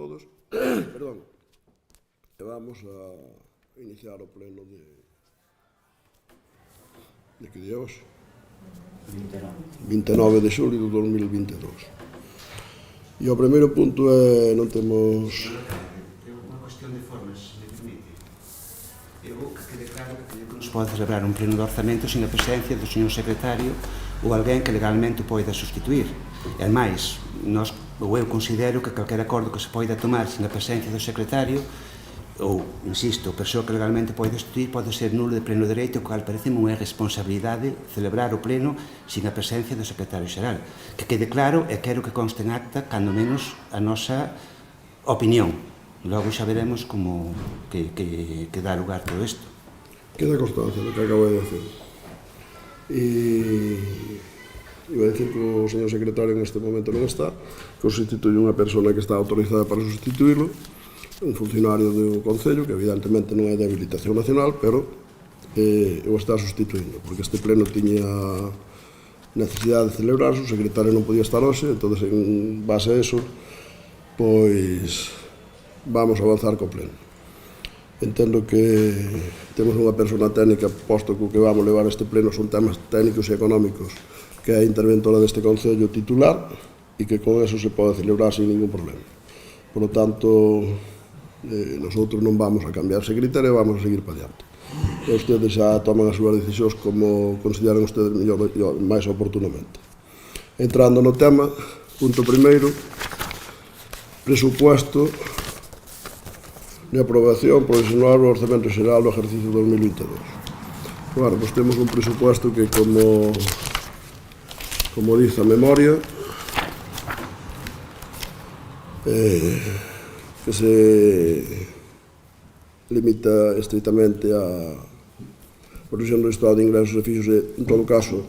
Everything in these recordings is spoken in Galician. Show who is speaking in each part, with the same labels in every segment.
Speaker 1: todos. Perdón. E vamos a iniciar o pleno de que día hoxe? 29 de xulio de 2022. E o primeiro punto é, non temos...
Speaker 2: É unha cuestión de formas, se me permite. Eu que quede claro que non se pode celebrar un pleno de orzamento sin a presencia do señor secretario ou alguén que legalmente o poida sustituir. E, ademais, eu considero que calquer acordo que se poida tomar sin a presencia do secretario ou, insisto, a persoa que legalmente pode sustituir pode ser nulo de pleno dereito, o cal parece unha irresponsabilidade celebrar o pleno sin a presencia do secretario xeral. Que quede claro e quero que conste en acta, cando menos, a nosa opinión. Logo xa veremos como que dá lugar todo isto.
Speaker 1: Queda constancia do que acabo de decir. Iba a decir que o señor secretario neste momento non está, que o sustituye unha persona que está autorizada para sustituirlo, un funcionario do Concello, que evidentemente non é de habilitación nacional, pero o está sustituindo, porque este pleno tiña necesidade de celebrarse, o secretario non podía estar hoxe, entón, en base a eso, pois vamos a avanzar co pleno. Entendo que temos unha persona técnica, posto que o que vamos levar este pleno son temas técnicos e económicos, que é a interventora deste Concello titular, e que con eso se pode celebrar sin ningún problema. Por lo tanto, nosotros non vamos a cambiar ese criterio, vamos a seguir para diante. E ustedes xa toman as súas decisións como consideran ustedes máis oportunamente. Entrando no tema, punto primeiro, presupuesto de aprobación provisional do Orzamento Xeral do exercicio 2022. Bueno, pois temos un presupuesto que, como dice a memoria, que se limita estritamente a provisión do estado de ingresos e fixos e, en todo caso,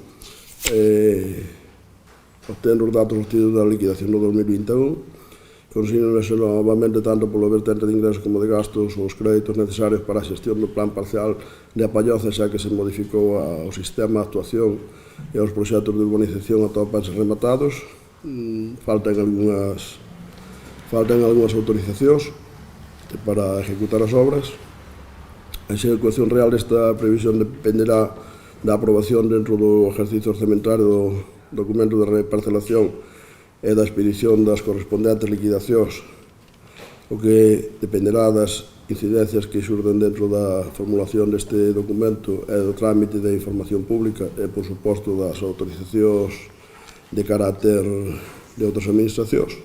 Speaker 1: obtendo os datos obtidos da liquidación do 2021, consígnanse novamente tanto polo vertente de ingresos como de gastos os créditos necesarios para a xestión do plan parcial de Apalloza, xa que se modificou o sistema de actuación e os proxectos de urbanización atópanse rematados. Faltan algunhas autorizacións para ejecutar as obras. A execución real desta previsión dependerá da aprobación dentro do exercicio orzamentario do documento de reparcelación e da expedición das correspondentes liquidacións, o que dependerá das incidencias que xurden dentro da formulación deste documento e do trámite de información pública e, por suposto, das autorizacións de carácter de outras administracións.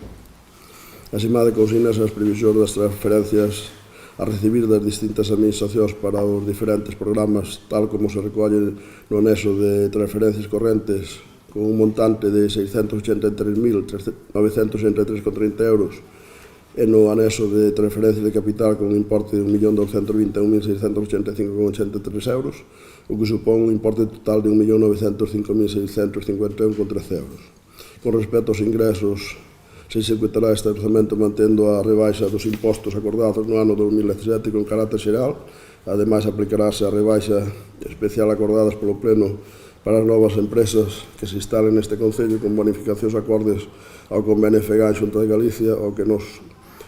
Speaker 1: Asemade, consignas as previsións das transferencias a recibir das distintas administracións para os diferentes programas, tal como se recolle no anexo de transferencias correntes, con un montante de 683.963,30 euros, e no anexo de transferencias de capital con un importe de 1.221.685,83 euros, o que supón un importe total de 1.905.651,13 euros. Con respecto aos ingresos, se executará este orzamento mantendo a rebaixa dos impostos acordados no ano 2017 con carácter xeral. Ademais, aplicarase a rebaixa especial acordadas polo Pleno para as novas empresas que se instalen neste Concello con bonificacións acordes ao convenio FEGAN xunto de Galicia, o que nos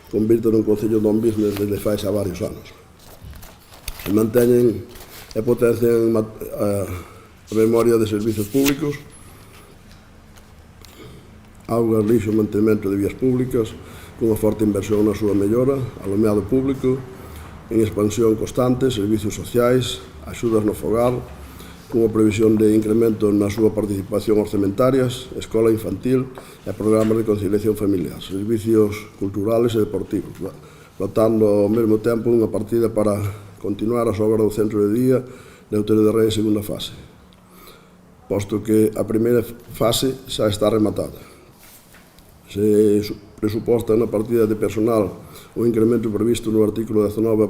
Speaker 1: convirte nun Concello non business desde fai xa varios anos. Se manteñen e potencian a memoria de servizos públicos, augas, lixo e mantemento de vías públicas, cunha forte inversión na súa mellora, alumeado público, en expansión constante, servizos sociais, axudas no fogar, cunha previsión de incremento na súa participación orzamentarias, escola infantil e programas de conciliación familiar, servicios culturales e deportivos, dotando ao mesmo tempo unha partida para continuar as obras do centro de día de Outeiro de Rei en segunda fase, posto que a primeira fase xa está rematada. Se presuposta na partida de personal o incremento previsto no artículo 19,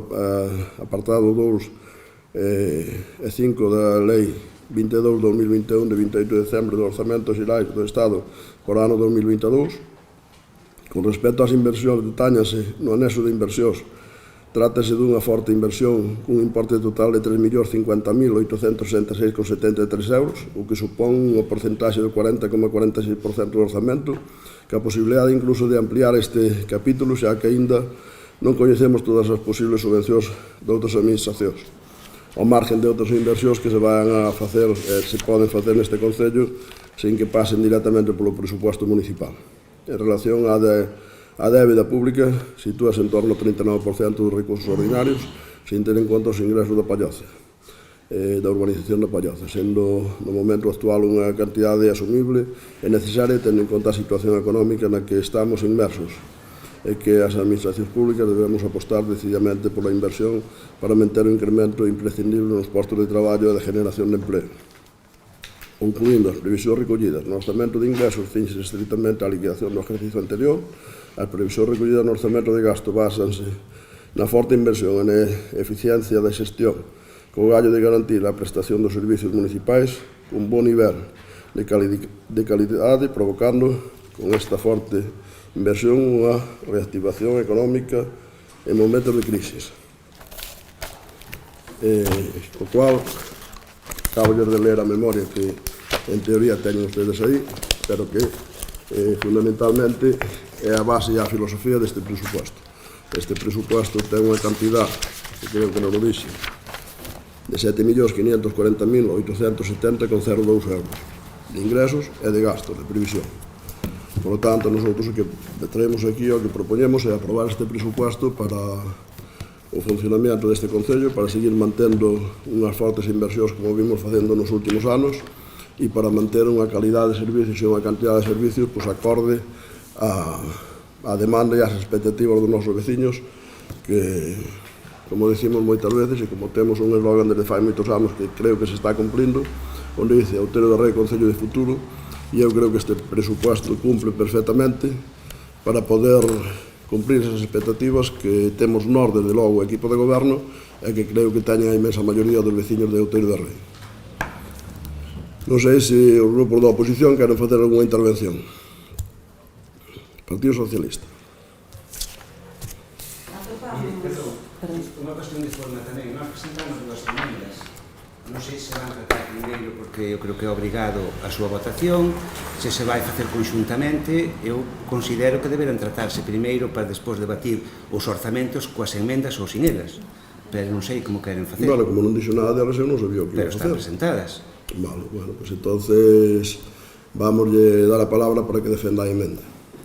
Speaker 1: apartado 2 e 5 da Lei 22/2021 de 28 de decembro do Orzamento Xeral do Estado por ano 2022. Con respecto ás inversións, detáñase no anexo de inversións Trátase dunha forte inversión cun importe total de 3.050.866,73 euros, o que supón unha porcentaxe do 40,46% do orzamento, que a posibilidade incluso de ampliar este capítulo, xa que aínda non coñecemos todas as posibles subvencións de outras administracións, ao margen de outras inversións que se van a facer, se poden facer neste Concello, sin que pasen directamente polo presupuesto municipal. En relación á débeda pública, sitúase en torno ao 39% dos recursos ordinarios, sin ter en conta os ingresos da Palloza, da urbanización da Palloza, sendo no momento actual unha cantidade asumible e necesaria tendo en conta a situación económica na que estamos inmersos e que as administracións públicas debemos apostar decididamente pola inversión para manter o incremento imprescindible nos postos de traballo e de generación de empleo. Concluindo, as previsións recollidas no orzamento de ingresos cinxen estritamente á liquidación do exercicio anterior. As previsións recollidas no orzamento de gasto basanse na forte inversión e na eficiencia da xestión, co gallo de garantir a prestación dos servicios municipais cun bo nivel de calidade, provocando con esta forte inversión unha reactivación económica en momentos de crisis. Co cual, acabo de ler a memoria que en teoría teñen ustedes aí, pero que fundamentalmente é a base e a filosofía deste presupuesto. Este presupuesto ten unha cantidad, que creo que non lo dixe, de 7.540.870,02 euros de ingresos e de gastos, de previsión. Por lo tanto, nosotros o que traemos aquí, o que propoñemos é aprobar este presupuesto para o funcionamento deste Concello, para seguir mantendo unhas fortes inversións como vimos facendo nos últimos anos e para manter unha calidade de servicios e unha cantidad de servicios acorde a demanda e as expectativas dos nosos veciños que, como decimos moitas veces e como temos un eslogan desde fai moitos anos que creo que se está cumplindo, onde dice Outeiro de Rei, Concello de Futuro, e eu creo que este presupuesto cumple perfectamente para poder cumprir esas expectativas que temos nós, desde logo, o equipo de goberno, e que creo que teñen a inmensa maioría dos veciños de Outeiro de Rei. Non sei se os grupos da oposición queren facer algunha intervención. Partido Socialista.
Speaker 2: Unha cuestión de forma tamén. Nós presentamos dúas emendas. Non sei se van a tratar primeiro porque eu creo que é obrigado a súa votación, se se vai facer conxuntamente. Eu considero que deberán tratarse primeiro para despois debatir os orzamentos coas emendas ou sin elas, pero non sei como queren facer.
Speaker 1: Vale, como non dixo nada delas, eu non sabía o que iba a facer.
Speaker 2: Pero están presentadas.
Speaker 1: Vale, bueno, pues entonces vamos a dar a palabra para que defenda a emenda.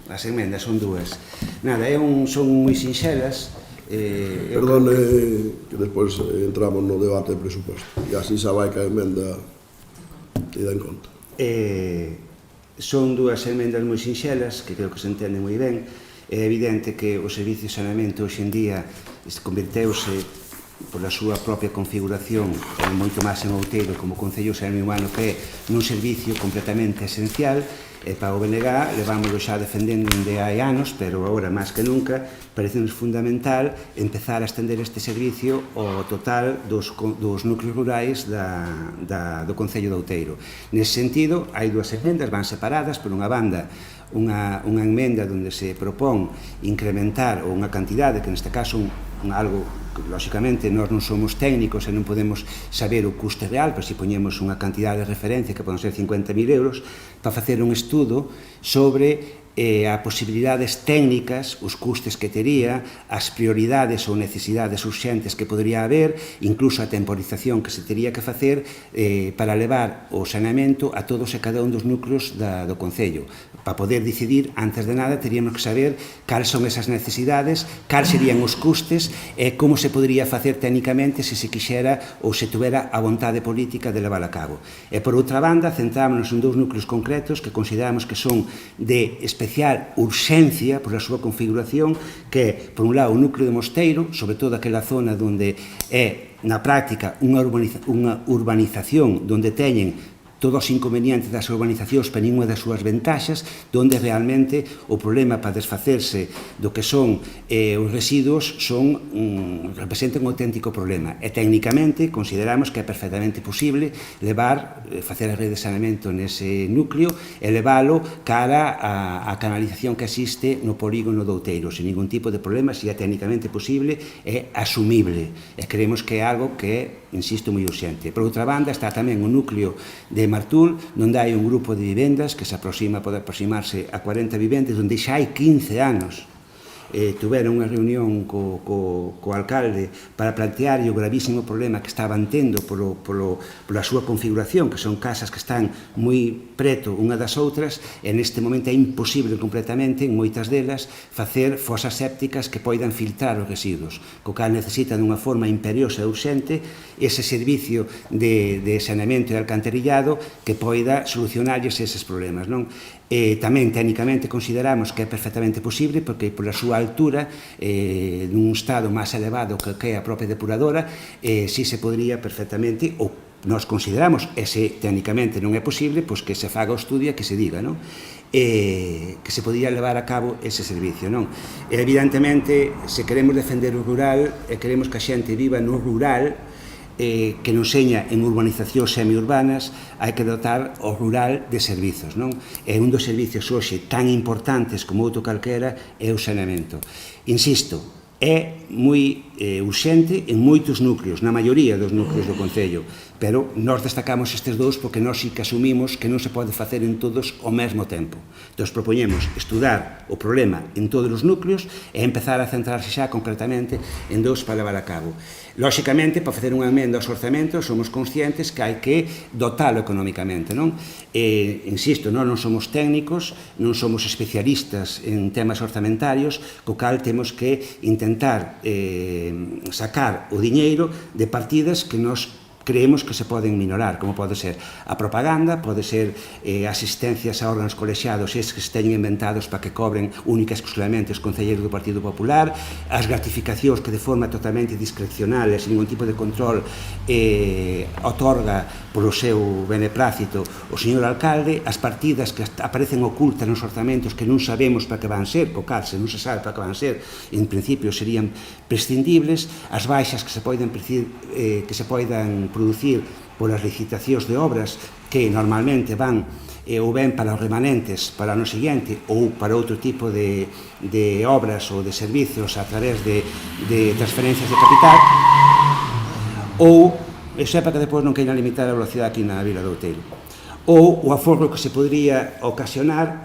Speaker 2: As emendas son dúas. Nada, son moi sinxelas.
Speaker 1: Perdón, que despois entramos no debate de presupuesto e así xa vai que a emenda te dá en conta.
Speaker 2: Son dúas emendas moi sinxelas que creo que se entende moi ben. É evidente que o servicio de saneamento hoxe en día converteuse pola súa propia configuración moito máis en Outeiro como Concello Semi-Humano que é nun servicio completamente esencial. E para o BNG levámoslo xa defendendo de hai anos, pero agora máis que nunca parece-nos fundamental empezar a estender este servicio ao total dos núcleos rurais do Concello de Outeiro. Nese sentido, hai dúas emendas, van separadas, por unha banda unha emenda onde se propón incrementar unha cantidade que neste caso algo que lóxicamente nós non somos técnicos e non podemos saber o custe real, pero se poñemos unha cantidade de referencia que poden ser 50.000 euros para facer un estudo sobre as posibilidades técnicas, os custes que tería, as prioridades ou necesidades urxentes que podría haber, incluso a temporización que se tería que facer para levar o saneamento a todos e cada un dos núcleos do Concello. Para poder decidir, antes de nada, teríamos que saber cales son esas necesidades, cales serían os custes e como se podría facer técnicamente se se quixera ou se tuvera a vontade política de levar a cabo. E, por outra banda, centrámonos en dous núcleos concretos que consideramos que son de especial urxencia por a súa configuración, que é, por un lado, o núcleo de Mosteiro, sobre todo aquela zona onde é, na práctica, unha urbanización onde teñen todos os inconvenientes das urbanizacións para ninguna das súas ventaxas, onde realmente o problema para desfacerse do que son os residuos representan un auténtico problema. E técnicamente consideramos que é perfectamente posible facer a rede de saneamento nese núcleo e leválo cara á canalización que existe no polígono do Outeiro, sin ningún tipo de problema, se é técnicamente posible e asumible. E creemos que é algo que é, insisto, moi urxente. Por outra banda, está tamén o núcleo de Martul, onde hai un grupo de vivendas que se pode aproximarse a 40 vivendas, onde xa hai 15 anos tuveron unha reunión co alcalde para plantear o gravísimo problema que estaban tendo pola súa configuración, que son casas que están moi preto unha das outras, e neste momento é imposible completamente, en moitas delas, facer fosas sépticas que poidan filtrar os residuos, co cal necesitan unha forma imperiosa e urxente ese servicio de saneamento e alcantarillado que poida solucionarlles eses problemas, non? Tamén, técnicamente, consideramos que é perfectamente posible, porque pola súa altura, nun estado máis elevado que é a propia depuradora, si se podría perfectamente, ou nós consideramos, e se técnicamente non é posible, pois que se faga o estudio e que se diga, non? Que se podría levar a cabo ese servicio, non? Evidentemente, se queremos defender o rural e queremos que a xente viva no rural, que non seña en urbanizacións semiurbanas, hai que dotar o rural de servizos, non? E un dos servizos hoxe tan importantes como outro calquera é o saneamento. Insisto, é moi urxente en moitos núcleos, na maioría dos núcleos do Concello, pero nós destacamos estes dous porque nós sí que asumimos que non se pode facer en todos ao mesmo tempo. Entón, propoñemos estudar o problema en todos os núcleos e empezar a centrarse xa concretamente en dous para levar a cabo. Lóxicamente, para facer unha emenda aos orzamentos, somos conscientes que hai que dotalo económicamente, non? Insisto, nós non somos técnicos, non somos especialistas en temas orzamentarios, co cal temos que intentar sacar o diñeiro de partidas que nos creemos que se poden minorar, como pode ser a propaganda, pode ser asistencias a órganos colexiados, esses que se teñen inventados para que cobren única e exclusivamente os concelleiros do Partido Popular, as gratificacións que de forma totalmente discrecional e sin ningún tipo de control otorga polo seu beneplácito o señor alcalde, as partidas que aparecen ocultas nos orzamentos que non sabemos para que van ser, co cal se non se sabe para que van ser, en principio serían prescindibles, as baixas que se poidan producir polas licitacións de obras que normalmente van ou ben para os remanentes para o ano seguinte ou para outro tipo de obras ou de servizos a través de transferencias de capital, ou sepa que depois non queiran limitar a velocidade aquí na Vila do Outeiro, ou o aforro que se podría ocasionar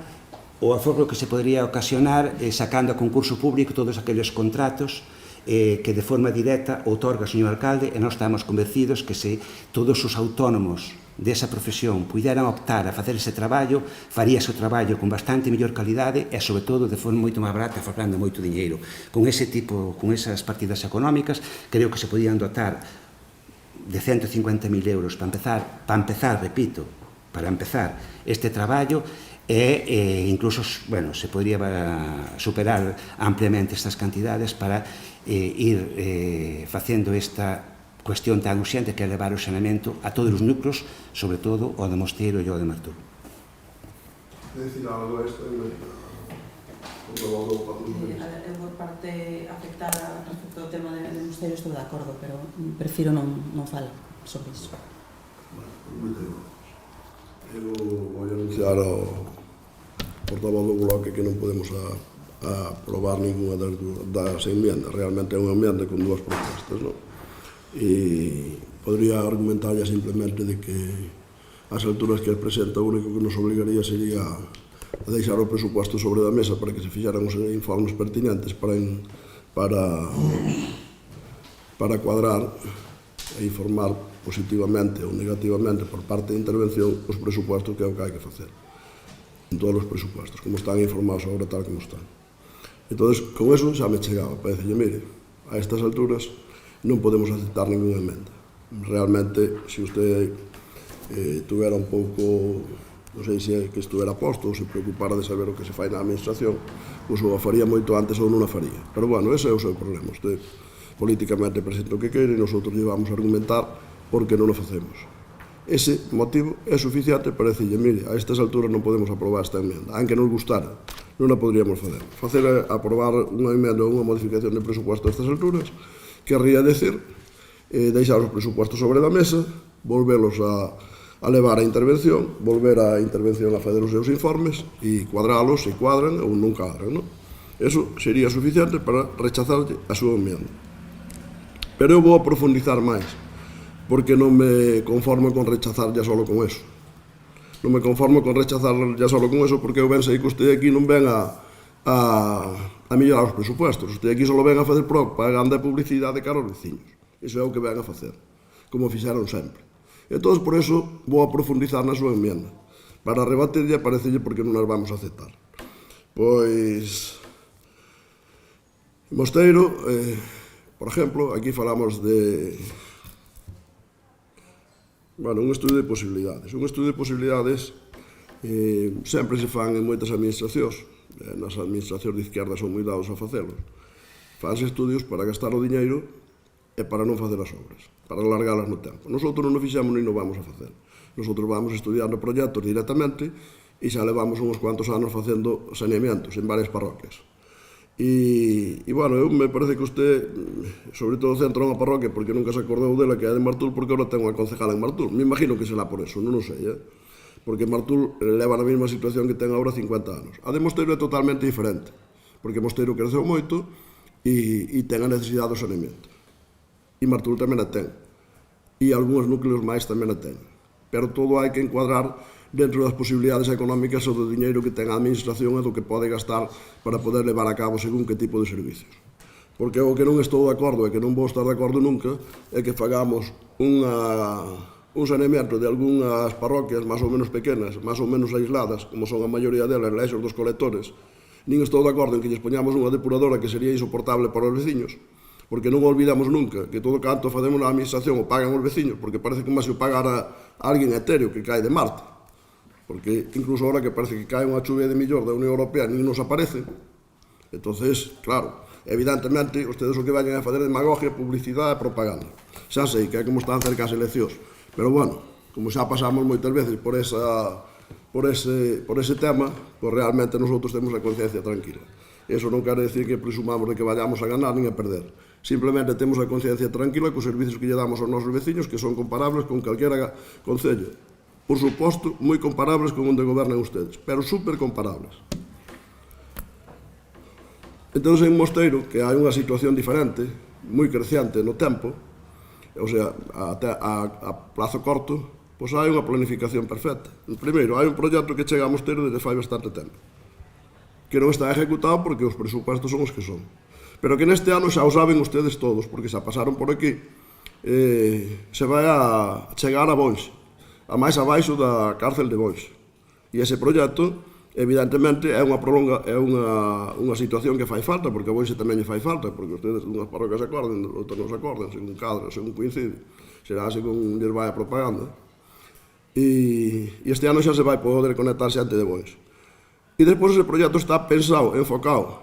Speaker 2: sacando a concurso público todos aqueles contratos que de forma directa outorga o señor alcalde, e nós estamos convencidos que se todos os autónomos desa profesión puderan optar a facer ese traballo, faríase o traballo con bastante mellor calidade e, sobre todo, de forma moito máis barata, forrando moito diñeiro. Con esas partidas económicas, creo que se podían dotar de 150.000 euros para empezar este traballo, e incluso, se podría superar ampliamente estas cantidades para ir facendo esta cuestión tan urxente que é levar o saneamento a todos os núcleos, sobre todo o de Mosteiro e o de Martul.
Speaker 1: Decir algo a esto? Eu
Speaker 3: por parte afectada respecto ao tema de Mosteiro estou de acordo, pero prefiro non falar sobre iso.
Speaker 1: Eu vou anunciar ao portavoz do bloque que non podemos aprobar ninguna das enmiendas. Realmente é unha enmienda con dúas propostas, non? E podría argumentar ya simplemente de que ás alturas que presenta o único que nos obligaría sería a deixar o presupuesto sobre da mesa para que se fixeran os informes pertinentes para cuadrar e informar positivamente ou negativamente por parte de intervención os presupuestos, que é o que hai que facer en todos os presupuestos, como están informados agora tal como están. Entón, con eso xa me chegaba, parece, mire, a estas alturas non podemos aceptar ninguna emenda. Realmente, se usted tuvera un pouco, non sei se que estuvera posto ou se preocupara de saber o que se fai na administración, pois o faría moito antes ou non a faría. Pero, bueno, ese é o seu problema. Usted políticamente presenta o que quere e nosotros llevamos a argumentar por que non o facemos. Ese motivo é suficiente para decirle, mire, a estas alturas non podemos aprobar esta emenda, aunque nos gustara, non a poderíamos facer. Aprobar unha emenda ou unha modificación de presupuesto a estas alturas querría decir deixar os presupuestos sobre a mesa, volvelos a levar a intervención, volver a intervención a fazer os seus informes e cuadralos se cuadran ou non cuadran, non? Eso sería suficiente para rechazar a súa emenda. Pero eu vou a profundizar máis, porque non me conformo con rechazar ya solo con eso. Non me conformo con rechazar ya solo con eso, porque eu ben sei que usted aquí non ven a mellorar os presupuestos. Usted aquí só ven a facer propaganda e publicidade cara aos veciños. Iso é o que ven a facer, como fixeron sempre. Entón, por eso, vou a profundizar na súa enmienda, para rebatirlle e parecelle porque non as vamos a aceptar. Pois, Mosteiro, por exemplo, aquí falamos de un estudio de posibilidades. Un estudio de posibilidades sempre se fan en moitas administracións. Nas administracións de izquierda son moi dados a facelos. Fanse estudios para gastar o diñeiro e para non facer as obras, para alargalas no tempo. Nosotros non o fixemos nem non vamos a facer. Nosotros vamos estudiando proxectos directamente e xa levamos uns cuantos anos facendo saneamientos en varias parroquias. E, eu me parece que usted, sobre todo, centra unha parroquia porque nunca se acordou dela, que é de Martul, porque agora ten unha concejala en Martul. Me imagino que será por eso, non o sei, porque Martul leva na mesma situación que ten agora 50 anos. A de Mosteiro é totalmente diferente, porque Mosteiro creceu moito e ten a necesidade do saneamento. E Martul tamén a ten. E algúns núcleos máis tamén a ten. Pero todo hai que encuadrar dentro das posibilidades económicas ou do diñeiro que ten a administración e do que pode gastar para poder levar a cabo según que tipo de servicios. Porque o que non estou de acordo e que non vou estar de acordo nunca é que fagamos un saneamento de algunhas parroquias máis ou menos pequenas, máis ou menos aisladas, como son a maioría delas, leixos dos colectores. Nin estou de acordo en que lles poñamos unha depuradora que sería insoportable para os veciños, porque non olvidamos nunca que todo canto facemos na administración o pagan os veciños, porque parece que máis se o pagara alguén etéreo que cae de Marte, porque incluso ahora que parece que cae unha chuvia de millor da Unión Europea nin nos aparece. Entonces, claro, evidentemente, ustedes o que vayan a fazer demagogia, publicidade e propaganda. Xa sei que é como están cerca as eleccións, pero bueno, como xa pasamos moitas veces por ese tema, pues realmente nosotros temos a conciencia tranquila. Eso non quere decir que presumamos de que vayamos a ganar nin a perder. Simplemente temos a conciencia tranquila cos servicios que lle damos aos nosos veciños, que son comparables con calquera concello. Por suposto, moi comparables con onde gobernan ustedes, pero super comparables. Entón, en Mosteiro, que hai unha situación diferente, moi creciente no tempo, o sea, a plazo corto, pois hai unha planificación perfecta. Primeiro, hai un proxecto que chega a Mosteiro desde fai bastante tempo, que non está ejecutado porque os presupuestos son os que son. Pero que neste ano xa o saben ustedes todos, porque xa pasaron por aquí, se vai a chegar a Boix, a máis abaixo da cárcel de Boix. E ese proxecto, evidentemente, é unha situación que fai falta, porque a Boix tamén lle fai falta, porque ustedes unhas parroquias se acordan, outras non se acordan, según cadra, según coincide, será según lles vai a propaganda. E este ano xa se vai poder conectar xente de Boix. E despois ese proxecto está pensado, enfocado,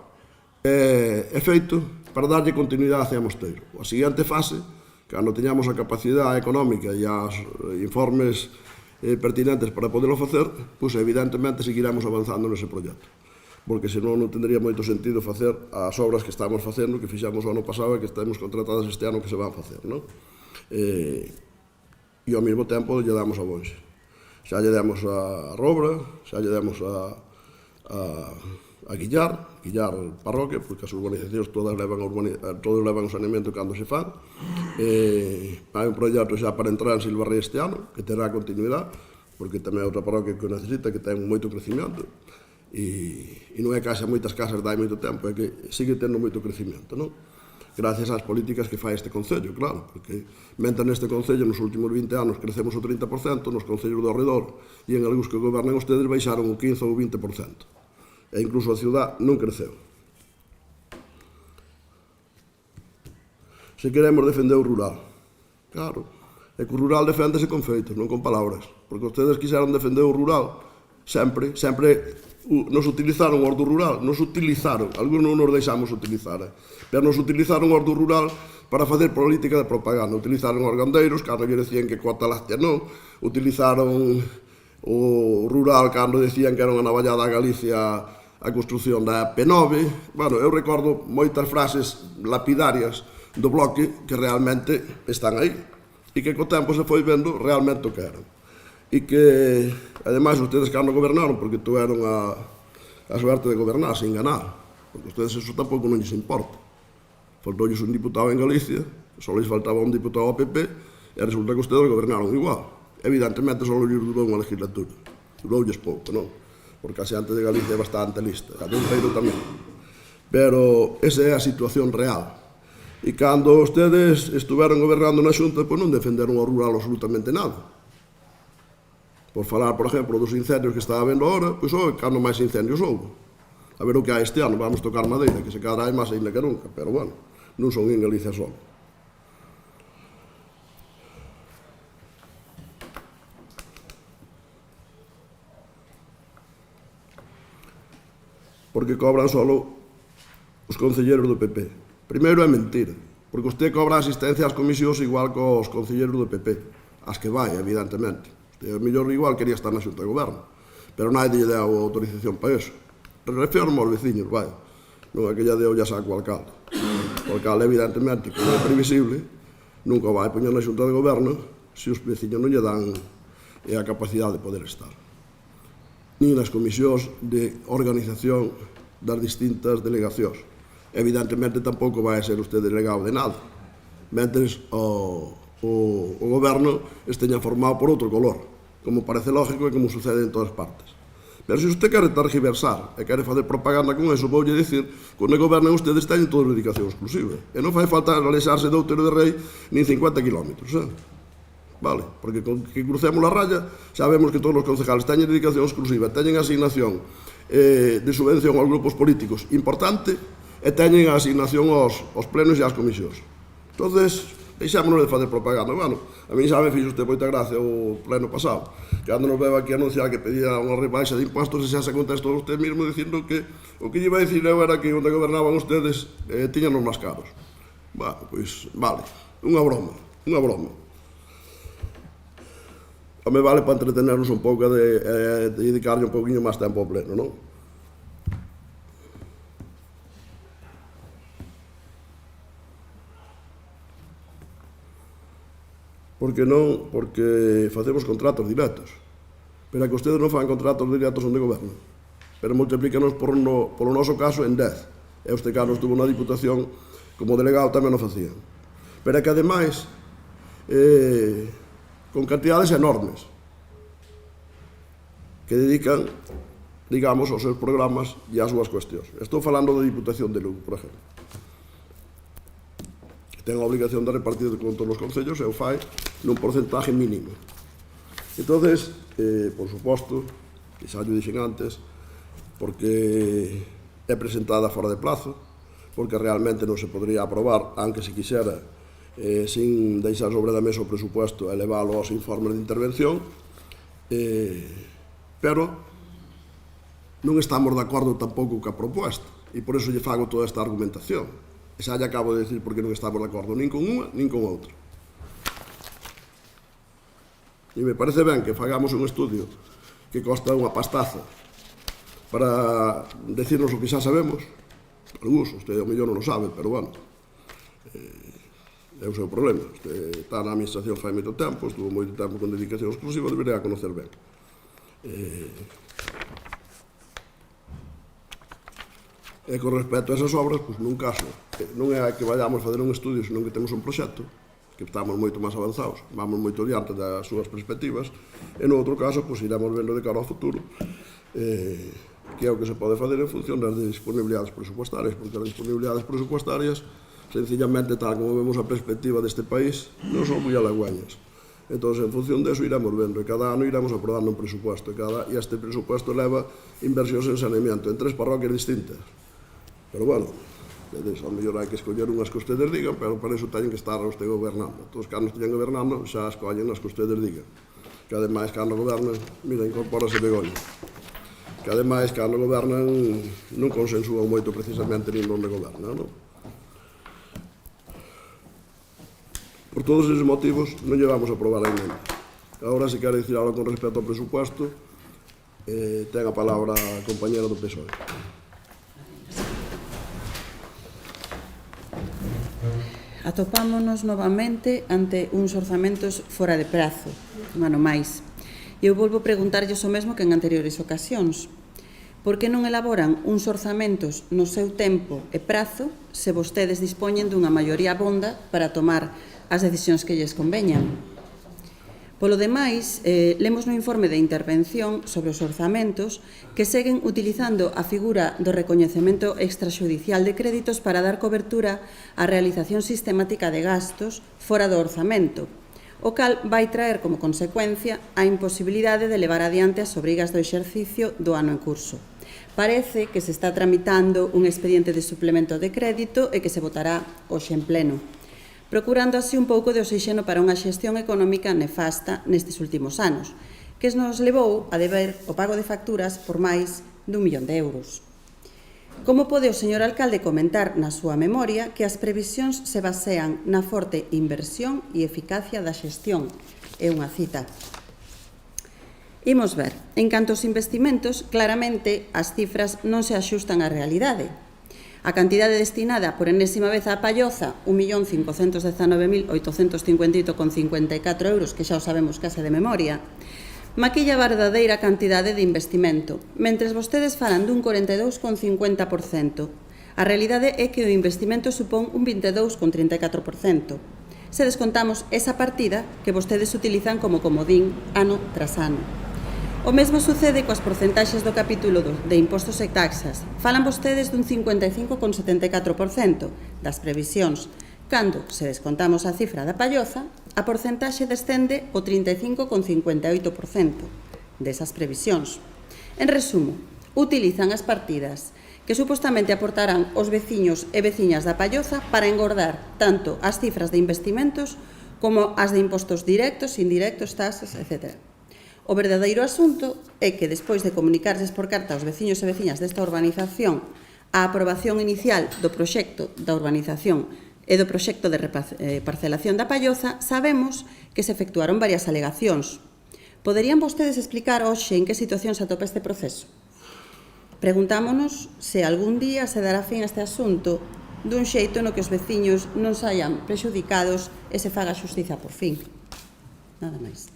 Speaker 1: é feito para darlle continuidade hacia Mosteiro. A seguinte fase, cando teñamos a capacidade económica e os informes pertinentes para poderlo facer, pois evidentemente seguiremos avanzando nese proxecto. Porque senón non tendría moito sentido facer as obras que estamos facendo, que fixamos o ano pasado e que estamos contratadas este ano que se van facer, non? E ao mesmo tempo lle damos a Boix. Xa lle damos a Robra, xa lle damos a Guillar parroquia, porque as urbanizacións todas levan o saneamento cando se fan. Hai un proxecto xa para entrar en Silvarrei este ano, que terá continuidade, porque tamén é outra parroquia que o necesita, que ten moito crecimiento, e non é que haxa moitas casas dai moito tempo, é que sigue tendo moito crecimiento, non? Gracias ás políticas que fai este concello, claro, porque mentre neste concello nos últimos 20 anos crecemos o 30%, nos concellos do arredor e en algúns que gobernan ustedes baixaron o 15 ou 20%. E incluso a ciudad non creceu. Se queremos defender o rural, claro, é que o rural deféndese con feitos, non con palabras, porque ustedes quixeron defender o rural, sempre nos utilizaron os do rural, algúns non nos deixamos utilizar, pero nos utilizaron os do rural para facer política de propaganda. Utilizaron os gandeiros, cando lle decían que cuota láctea non, utilizaron o rural cando decían que era unha navallada a Galicia a construción da P9. Bueno, eu recordo moitas frases lapidarias do Bloque que realmente están aí e que co tempo se foi vendo realmente o que eran. E que, ademais, ustedes cando gobernaron, porque tuveron a suerte de gobernar sin ganar, porque ustedes eso tampouco non lles importa. Faltoulles un diputado en Galicia, só lles faltaba un diputado ao PP, e resulta que ustedes gobernaron igual. Evidentemente, só lles durou unha legislatura. Duroulles pouco, non? Porque a xente de Galicia é bastante lista, a de Outeiro tamén. Pero esa é a situación real. E cando ustedes estuveron gobernando na Xunta, pois non defenderon ao rural absolutamente nada. Por falar, por exemplo, dos incendios que estaba vendo agora, pois cando máis incendios houve. A ver o que hai este ano, vamos tocar madeira, que se cadra hai máis ainda que nunca, pero bueno, non son en Galicia só. Porque cobran solo os concelleiros do PP. Primeiro é mentira, porque usted cobra asistencia ás comisións igual que os concelleiros do PP, as que vai, evidentemente. Usted, mellor igual, quería estar na Xunta de Goberno, pero nadie lle deu autorización para eso. Refirmo aos veciños, vai, non é que lle deu ya saco ao alcalde. O alcalde, evidentemente, como é previsible, nunca vai poñer na Xunta de Goberno se os veciños non lle dan a capacidade de poder estar. Nin nas comisións de organización das distintas delegacións. Evidentemente, tampouco vai ser usted delegado de nada, mentres o goberno esteña formado por outro color, como parece lógico e como sucede en todas partes. Pero se usted quere tergiversar e quere facer propaganda con eso, voulle dicir que onde gobernan ustedes teñen toda dedicación exclusiva. E non fai falta alexarse de Outeiro de Rei nin 50 kilómetros, vale? Porque con que crucemos a raya sabemos que todos os concejales teñen dedicación exclusiva, teñen asignación de subvención aos grupos políticos importante e teñen a asignación aos plenos e ás comisións. Entonces, deixámonos de fazer propaganda. Bueno, a mí xa me fixo usted moita gracia o pleno pasado, cando nos veo aquí anunciar que pedía unha rebaixa de impostos e xa se contestou usted mesmo dicindo que o que lle iba a dicir eu era que onde gobernaban ustedes tiñanos máis caros. Bueno, pois, vale, unha broma. A me vale para entretenernos un pouco e dedicarlle un pouquinho máis tempo ao pleno, non? Porque non? Porque facemos contratos directos. Pero é que ustedes non fan contratos directos onde gobernan. Pero multiplícanos polo noso caso en 10. E este caso estuvo na Diputación, como delegado tamén o facían. Pero é que ademais, con cantidades enormes, que dedican, digamos, aos seus programas e ás súas cuestións. Estou falando da Diputación de Lugo, por exemplo. Ten a obligación de repartir con todos os concellos e o fai nun porcentaje mínimo. Entonces, por suposto, que xa lle dixen antes, porque é presentada fora de plazo, porque realmente non se podría aprobar, aunque se quixera, sin deixar sobre da mesa o presupuesto e leválo aos informes de intervención, pero non estamos de acordo tampouco ca proposta, e por iso lle fago toda esta argumentación. E xa lle acabo de decir porque non estamos de acordo nin con unha, nin con outra. E me parece ben que fagamos un estudio que costa unha pastaza para decirnos o que xa sabemos. Algúns, usted ao mellor non o sabe, pero bueno, é o seu problema. Usted está na administración fai moito tempo, estuvo moito tempo con dedicación exclusiva, debería conocer ben. E con respecto a esas obras, pois nun caso, non é que vayamos a fazer un estudio, senón que temos un proxecto, que estamos moito máis avanzados, vamos moito diante das súas perspectivas, e no outro caso, pois iremos vendo de cara ao futuro, que é o que se pode fazer en función das disponibilidades presupuestarias, porque as disponibilidades presupuestarias, sencillamente, tal como vemos a perspectiva deste país, non son moi halagüeñas. Entón, en función deso, iremos vendo, e cada ano iremos aprobando un presupuesto, e este presupuesto leva inversións en saneamiento en 3 parroquias distintas. Pero, bueno, ao mellor hai que escoller unhas que ustedes digan, pero para iso teñen que estar usted gobernando. Todos os que anos teñen gobernando xa escollen as que ustedes digan. Que ademais, cando gobernan, mira, incorpórase Begoña. Que ademais, cando gobernan, non consensúan moito precisamente nin onde gobernan, non? Por todos esos motivos, non lle vamos a aprobar a emenda. Agora, se quere dicir algo con respecto ao presupuesto, ten a palabra a compañera do PSOE.
Speaker 3: Atopámonos novamente ante uns orzamentos fora de prazo, un ano máis. E eu volvo a preguntarlles o mesmo que en anteriores ocasións. Por que non elaboran uns orzamentos no seu tempo e prazo se vostedes dispoñen dunha maioría abonda para tomar as decisións que lles conveñan? Polo demais, lemos no informe de intervención sobre os orzamentos que seguen utilizando a figura do recoñecemento extraxudicial de créditos para dar cobertura á realización sistemática de gastos fora do orzamento, o cal vai traer como consecuencia a imposibilidade de levar adiante as obrigas do exercicio do ano en curso. Parece que se está tramitando un expediente de suplemento de crédito e que se votará hoxe en pleno, procurando así un pouco de oxígeno para unha xestión económica nefasta nestes últimos anos, que nos levou a deber o pago de facturas por máis d'1 millón de euros. Como pode o señor alcalde comentar na súa memoria que as previsións se basean na forte inversión e eficacia da xestión? É unha cita. Imos ver, en canto aos investimentos, claramente as cifras non se axustan á realidade. A cantidade destinada por enésima vez á Palloza, 1.519.858,54 euros, que xa o sabemos case de memoria, maquilla a verdadeira cantidade de investimento, mentres vostedes falan dun 42,50%. A realidade é que o investimento supón un 22,34%. Se descontamos esa partida que vostedes utilizan como comodín ano tras ano. O mesmo sucede coas porcentaxes do capítulo de impostos e taxas. Falan vostedes dun 55,74% das previsións. Cando, se descontamos a cifra da Palloza, a porcentaxe descende o 35,58% desas previsións. En resumo, utilizan as partidas que supostamente aportarán os veciños e veciñas da Palloza para engordar tanto as cifras de investimentos como as de impostos directos, indirectos, taxas, etc. O verdadeiro asunto é que, despois de comunicarses por carta aos veciños e veciñas desta urbanización a aprobación inicial do proxecto da urbanización e do proxecto de parcelación da Palloza, sabemos que se efectuaron varias alegacións. Poderían vostedes explicar hoxe en que situación se atopa este proceso? Preguntámonos se algún día se dará fin a este asunto dun xeito no que os veciños non saian prexudicados e se faga xustiza por fin. Nada máis.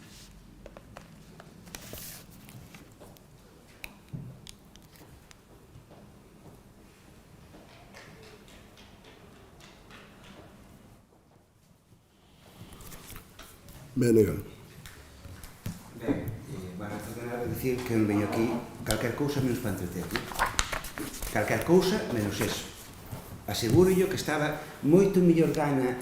Speaker 1: Bénega.
Speaker 2: Ben, para terminar de dicir que non veño aquí calquer cousa menos para entreter. Calquer cousa menos eso. Aseguro que estaba moito mellor gana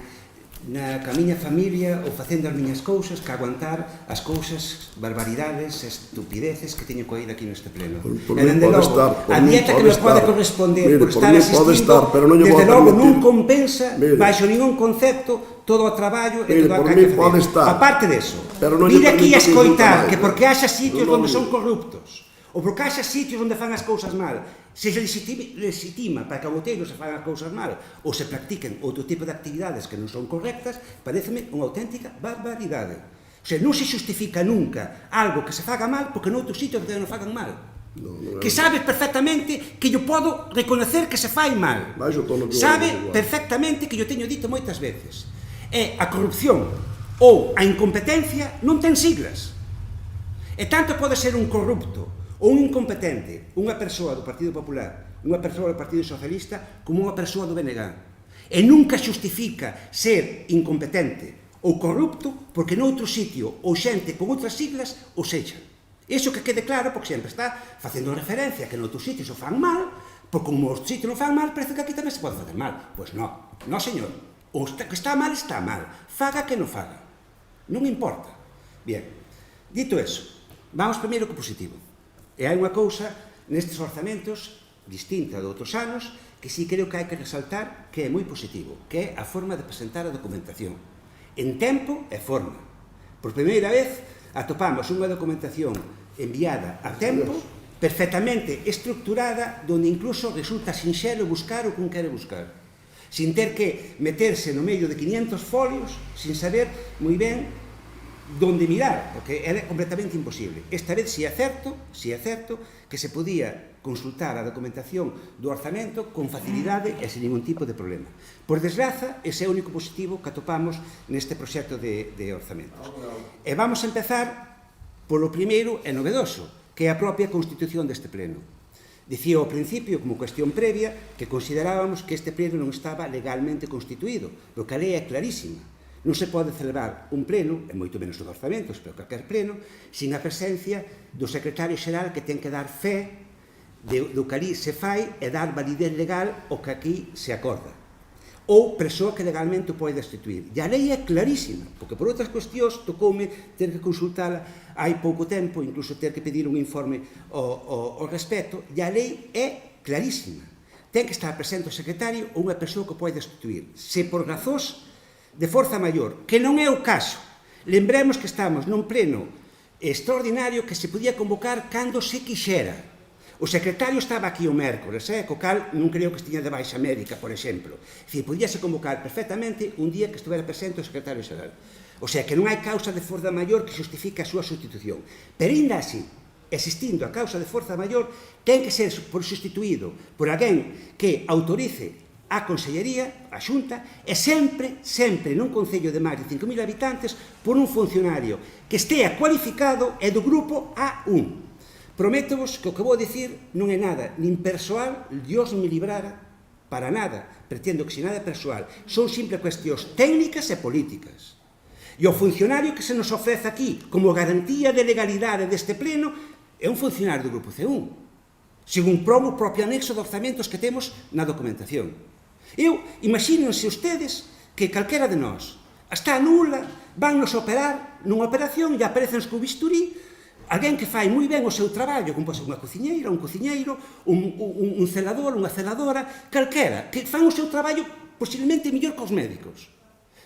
Speaker 2: na miña familia ou facendo as miñas cousas que aguantar as cousas, barbaridades, estupideces que teño coído aquí neste pleno.
Speaker 1: Por mí pode estar.
Speaker 2: A dieta que nos pode corresponder por estar asistindo, desde logo non compensa baixo ningún concepto todo o traballo e todo o que hai que facer. Aparte deso, vir aquí a escoitar que porque haxa sitios onde son corruptos ou porque haxa sitios onde fan as cousas mal se legitima para que ao boteiro se fan as cousas mal ou se practiquen outro tipo de actividades que non son correctas, pareceme unha auténtica barbaridade. O sea, non se justifica nunca algo que se faga mal porque noutros sitios que non fagan mal. Que sabes perfectamente que yo podo reconocer que se fai mal. Sabe perfectamente que yo teño dito moitas veces. E a corrupción ou a incompetencia non ten siglas. E tanto pode ser un corrupto ou un incompetente, unha persoa do Partido Popular, unha persoa do Partido Socialista, como unha persoa do BNG. E nunca justifica ser incompetente ou corrupto porque noutro sitio ou xente con outras siglas o sexa. Iso que quede claro porque sempre está facendo referencia que noutros sitios o fan mal, porque como os sitios non fan mal, parece que aquí tamén se pode facer mal. Pois non, non señor. O que está mal, faga que non faga. Non importa. Bien, dito eso, vamos primeiro co positivo. E hai unha cousa nestes orzamentos distinta de outros anos que sí creo que hai que resaltar que é moi positivo, que é a forma de presentar a documentación. En tempo e forma. Por primeira vez atopamos unha documentación enviada a tempo, perfectamente estructurada, donde incluso resulta sinxelo buscar o que un quere buscar. sin ter que meterse no medio de 500 folios, sin saber moi ben donde mirar, porque era completamente imposible. Esta vez si é certo que se podía consultar a documentación do orzamento con facilidade e sin ningún tipo de problema. Por desgraza, ese é o único positivo que atopamos neste proxecto de orzamentos. E vamos a empezar polo primeiro e novedoso, que é a propia constitución deste pleno. Dicía ao principio, como cuestión previa, que considerábamos que este pleno non estaba legalmente constituído, porque a lei é clarísima. Non se pode celebrar un pleno, e moito menos os orzamentos, pero calquer pleno, sin a presencia do secretario xeral que ten que dar fe do que ali se fai e dar validez legal ao que aquí se acorda. Ou persoa que legalmente o pode destituir. E a lei é clarísima, porque por outras cuestións tocoume ter que consultala hai pouco tempo, incluso ter que pedir un informe ao respecto, e a lei é clarísima. Ten que estar presente o secretario ou unha persoa que o pode destituir. Se por razóns de forza maior, que non é o caso, lembremos que estamos nun pleno extraordinario que se podía convocar cando se quixera. O secretario estaba aquí o mércores, co cal non creo que estiña de baixa médica, por exemplo. Podíase convocar perfectamente un día que estuvera presente o secretario xeral. O sea, que non hai causa de forza maior que justifique a súa sustitución. Pero ainda así, existindo a causa de forza maior, ten que ser sustituído por alguén que autorice a Consellería, a Xunta, e sempre nun concello de máis de 5.000 habitantes, por un funcionario que estea cualificado e do grupo A1. Prométovos que o que vou dicir non é nada nin persoal, Dios me librara, para nada, pretendo que se nada persoal, son simple cuestións técnicas e políticas. E o funcionario que se nos ofrece aquí como garantía de legalidade deste pleno é un funcionario do grupo C1, según probo o propio anexo de orzamentos que temos na documentación. Imagínense ustedes que calquera de nós está nula, vannos operar nunha operación e aparecenos co bisturí alguén que fai moi ben o seu traballo, como pode ser unha cociñeira, un cociñeiro, un celador, unha celadora, calquera, que fan o seu traballo posiblemente mellor que os médicos.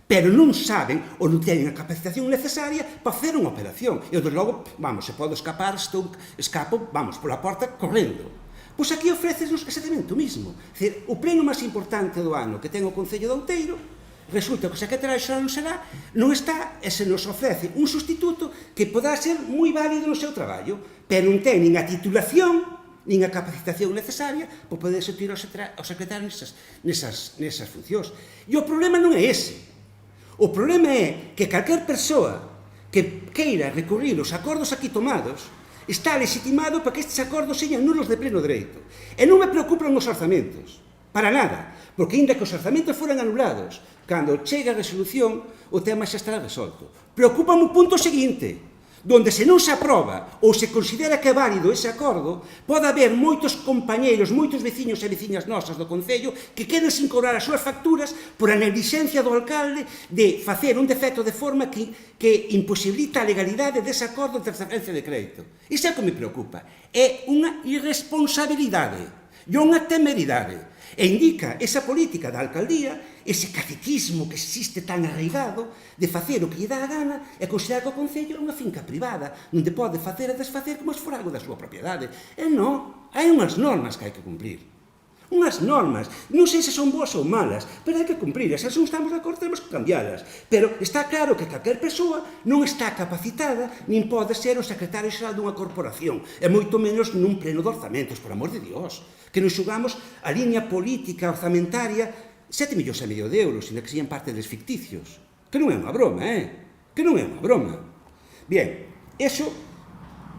Speaker 2: Pero non saben ou non teñen a capacitación necesaria para facer unha operación. E, desde logo, se pode escapar, escapo, pola porta correndo. Pois aquí ofrecenos exactamente o mismo. O pleno máis importante do ano que ten o Concello de Outeiro, resulta que o secretario xeral non está e se nos ofrece un sustituto que poderá ser moi válido no seu traballo, pero non ten nin a titulación nin a capacitación necesaria para poder sustituir ao secretario nesas funcións. E o problema non é ese. O problema é que calquer persoa que queira recurrir os acordos aquí tomados está legitimado para que estes acordos sean nulos de pleno dereito. E non me preocupan os orzamentos, para nada, porque ainda que os orzamentos foran anulados, cando chega a resolución, o tema xa estará resolto. Preocupa o punto seguinte, donde se non se aproba ou se considera que é válido ese acordo, pode haber moitos compañeiros, moitos veciños e veciñas nosas do Concello que queden sin cobrar as súas facturas por a negligencia do alcalde de facer un defecto de forma que imposibilita a legalidade dese acordo de transferencia de crédito. Iso é o que me preocupa. É unha irresponsabilidade e unha temeridade. E indica esa política da alcaldía, ese caciquismo que existe tan arraigado de facer o que lle dá a gana e considerar que o Concello é unha finca privada onde pode facer e desfacer como se for algo da súa propiedade. E non, hai unhas normas que hai que cumprir. Unhas normas, non sei se son boas ou malas, pero hai que cumprirlas, se non estamos de acordo temos que cambiarlas. Pero está claro que calquer persoa non está capacitada nin pode ser o secretario xeral dunha corporación, e moito menos nun pleno de orzamentos, por amor de Dios, que nos xugamos a liña política orzamentaria 7,5 millóns de euros, sino que sean parte dos ficticios. Que non é unha broma, Que non é unha broma. Bien, eso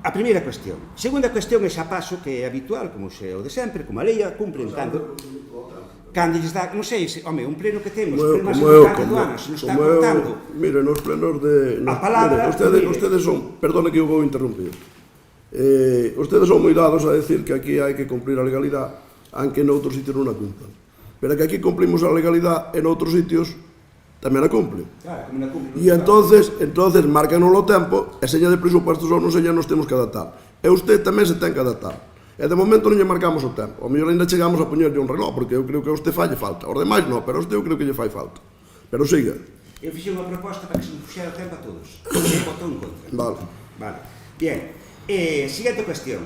Speaker 2: a primeira cuestión. Segunda cuestión, e xa paso, que é habitual, como é o de sempre, como a lei a cumpren cando lles dá, non sei, un pleno que temos, o pleno máis importante do ano, se nos está cortando.
Speaker 1: Mire, nos plenos de...
Speaker 2: A palabra...
Speaker 1: Ustedes son, perdone que eu vou interrumpir, ustedes son moi dados a decir que aquí hai que cumplir a legalidade, aunque noutros sitios non a cumplan. Pero que aquí cumplimos a legalidade e noutros sitios tamén a cumplen. E entonces márcanos o tempo e seña de presupuestos ou non seña nos temos que adaptar. E usted tamén se ten que adaptar. E de momento non lle marcamos o tempo. O mellor ainda chegamos a poñerlle un reloj, porque eu creo que a usted falle falta. Os demais non, pero a usted eu creo que lle fai falta. Pero siga.
Speaker 2: Eu fixe unha proposta para que se nos puxera o tempo a todos. E votou en contra.
Speaker 1: Vale.
Speaker 2: Bien. Siguiente cuestión.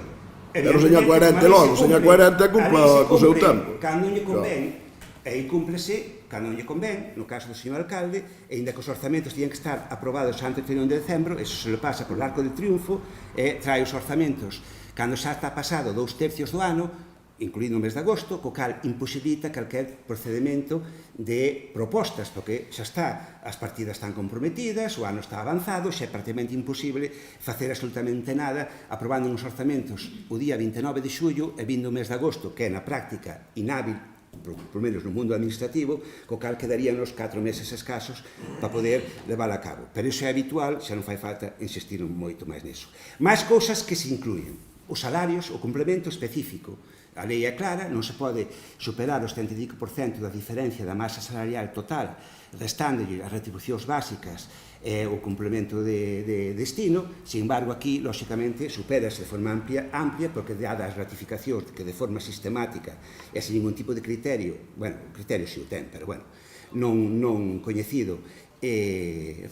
Speaker 1: Pero seña coherente logo, seña coherente cumpla co seu tempo.
Speaker 2: Cando lle convén, E incúmplese cando non lle convén, no caso do señor alcalde, e ainda que os orzamentos teñan que estar aprobados antes do 31 de decembro, eso se le pasa por l'arco de triunfo e trae os orzamentos cando xa está pasado 2/3 do ano, incluído o mes de agosto, co cal imposibilita calquer procedimento de propostas, porque xa está, as partidas están comprometidas, o ano está avanzado, xa é prácticamente imposible facer absolutamente nada aprobando uns orzamentos o día 29 de xullo e vindo o mes de agosto, que é na práctica inhábil, por menos no mundo administrativo, co cal quedarían os 4 meses escasos para poder levar a cabo. Pero iso é habitual, xa non fai falta insistir moito máis niso. Máis cousas que se incluyen. Os salarios, o complemento específico. A lei é clara, non se pode superar o 75% da diferencia da masa salarial total, restándolle as retribucións básicas e o complemento de destino. Sin embargo, aquí, lóxicamente, superase de forma amplia, porque dadas as ratificacións que de forma sistemática e sin ningún tipo de criterio, bueno, criterio si o ten, pero bueno, non coñecido,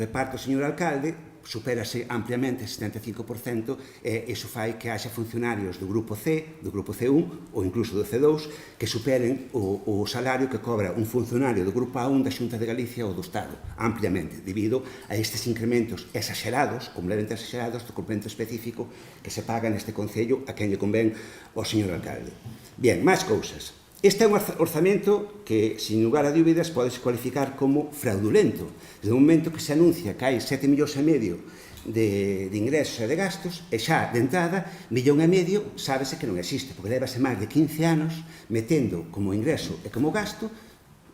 Speaker 2: reparto o señor alcalde, superase ampliamente ese 75%, e iso fai que haxa funcionarios do grupo C, do grupo C1 ou incluso do C2 que superen o salario que cobra un funcionario do grupo A1 da Xunta de Galicia ou do Estado, ampliamente, debido a estes incrementos exagerados, completamente exagerados, do complemento específico que se paga neste Concello a quen lle convén ao señor alcalde. Bien, máis cousas. Este é un orzamento que, sin lugar a dúbidas, podese cualificar como fraudulento. Desde o momento que se anuncia que hai 7,5 millóns de ingresos e de gastos, e xa, de entrada, 1,5 millón sábese que non existe, porque levase máis de 15 anos metendo como ingreso e como gasto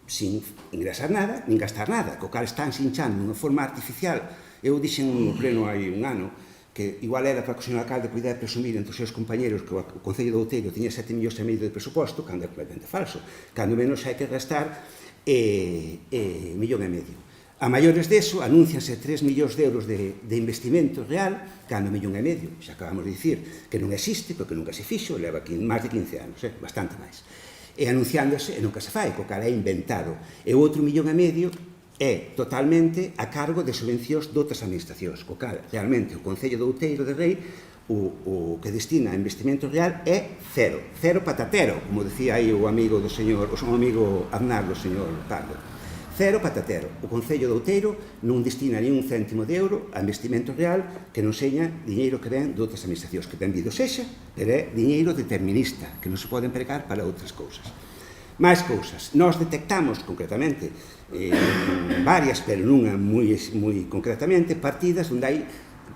Speaker 2: sin ingresar nada, nin gastar nada, co cal están hinchando de unha forma artificial. Eu dixen no pleno hai un ano que igual era para que o señor alcalde pudera presumir entre os seus compañeros que o Concello de Outeiro tiña 7,5 millóns de presuposto, cando é completamente falso. Cando menos hai que gastar 1,5 millón. A maiores deso, anúncianse 3 millóns de euros de investimento real, cando 1,5 millón. Xa acabamos de dicir que non existe, porque nunca se fixo, leva máis de 15 anos, bastante máis. E anunciándose, e nunca se fai, co cal é inventado. E o outro 1,5 millón é totalmente a cargo de subvencións de outras administracións, co cal realmente o Concello de Outeiro de Rei o que destina a investimento real é cero, cero patatero, como decía aí o amigo do señor, o amigo Aznar do señor Pardo. Cero patatero. O Concello de Outeiro non destina ni un céntimo de euro a investimento real que non seña diñeiro que ven de outras administracións, que benvido sexa, pero é diñeiro determinista, que non se pode empregar para outras cousas. Máis cousas. Nós detectamos concretamente varias, pero nunha moi concretamente, partidas onde hai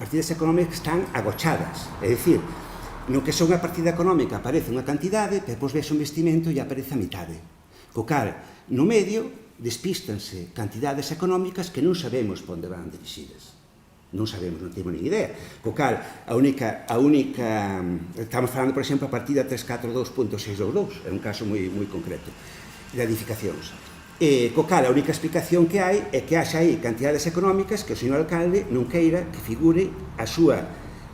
Speaker 2: partidas económicas que están agochadas. É dicir, no que son a partida económica aparece unha cantidade, pero depois ves o investimento e aparece a mitade. Co cal, no medio, despístanse cantidades económicas que non sabemos para onde van dirixidas. Non sabemos, non temos ni idea. Co cal, a única estamos falando, por exemplo, a partida 342.622, é un caso moi concreto, de edificacións. Co cal, a única explicación que hai é que haxa aí cantidades económicas que o señor alcalde non queira que figure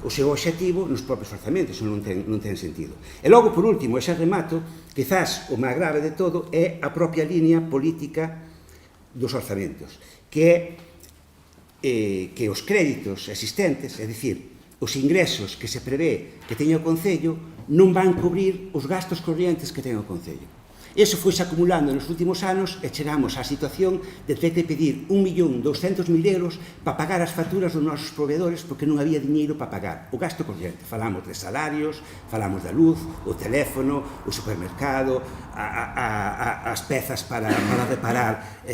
Speaker 2: o seu obxectivo nos propios orzamentos, non ten sentido. E logo, por último, e xa remato, quizás o máis grave de todo é a propia línea política dos orzamentos, que os créditos existentes, é dicir, os ingresos que se prevé que teña o Concello, non van cubrir os gastos corrientes que teña o Concello. Iso foi acumulando nos últimos anos e chegamos á situación de ter que pedir 1.200.000 euros para pagar as facturas dos nosos proveedores porque non había diñeiro para pagar o gasto corriente. Falamos de salarios, falamos da luz, o teléfono, o supermercado, as pezas para reparar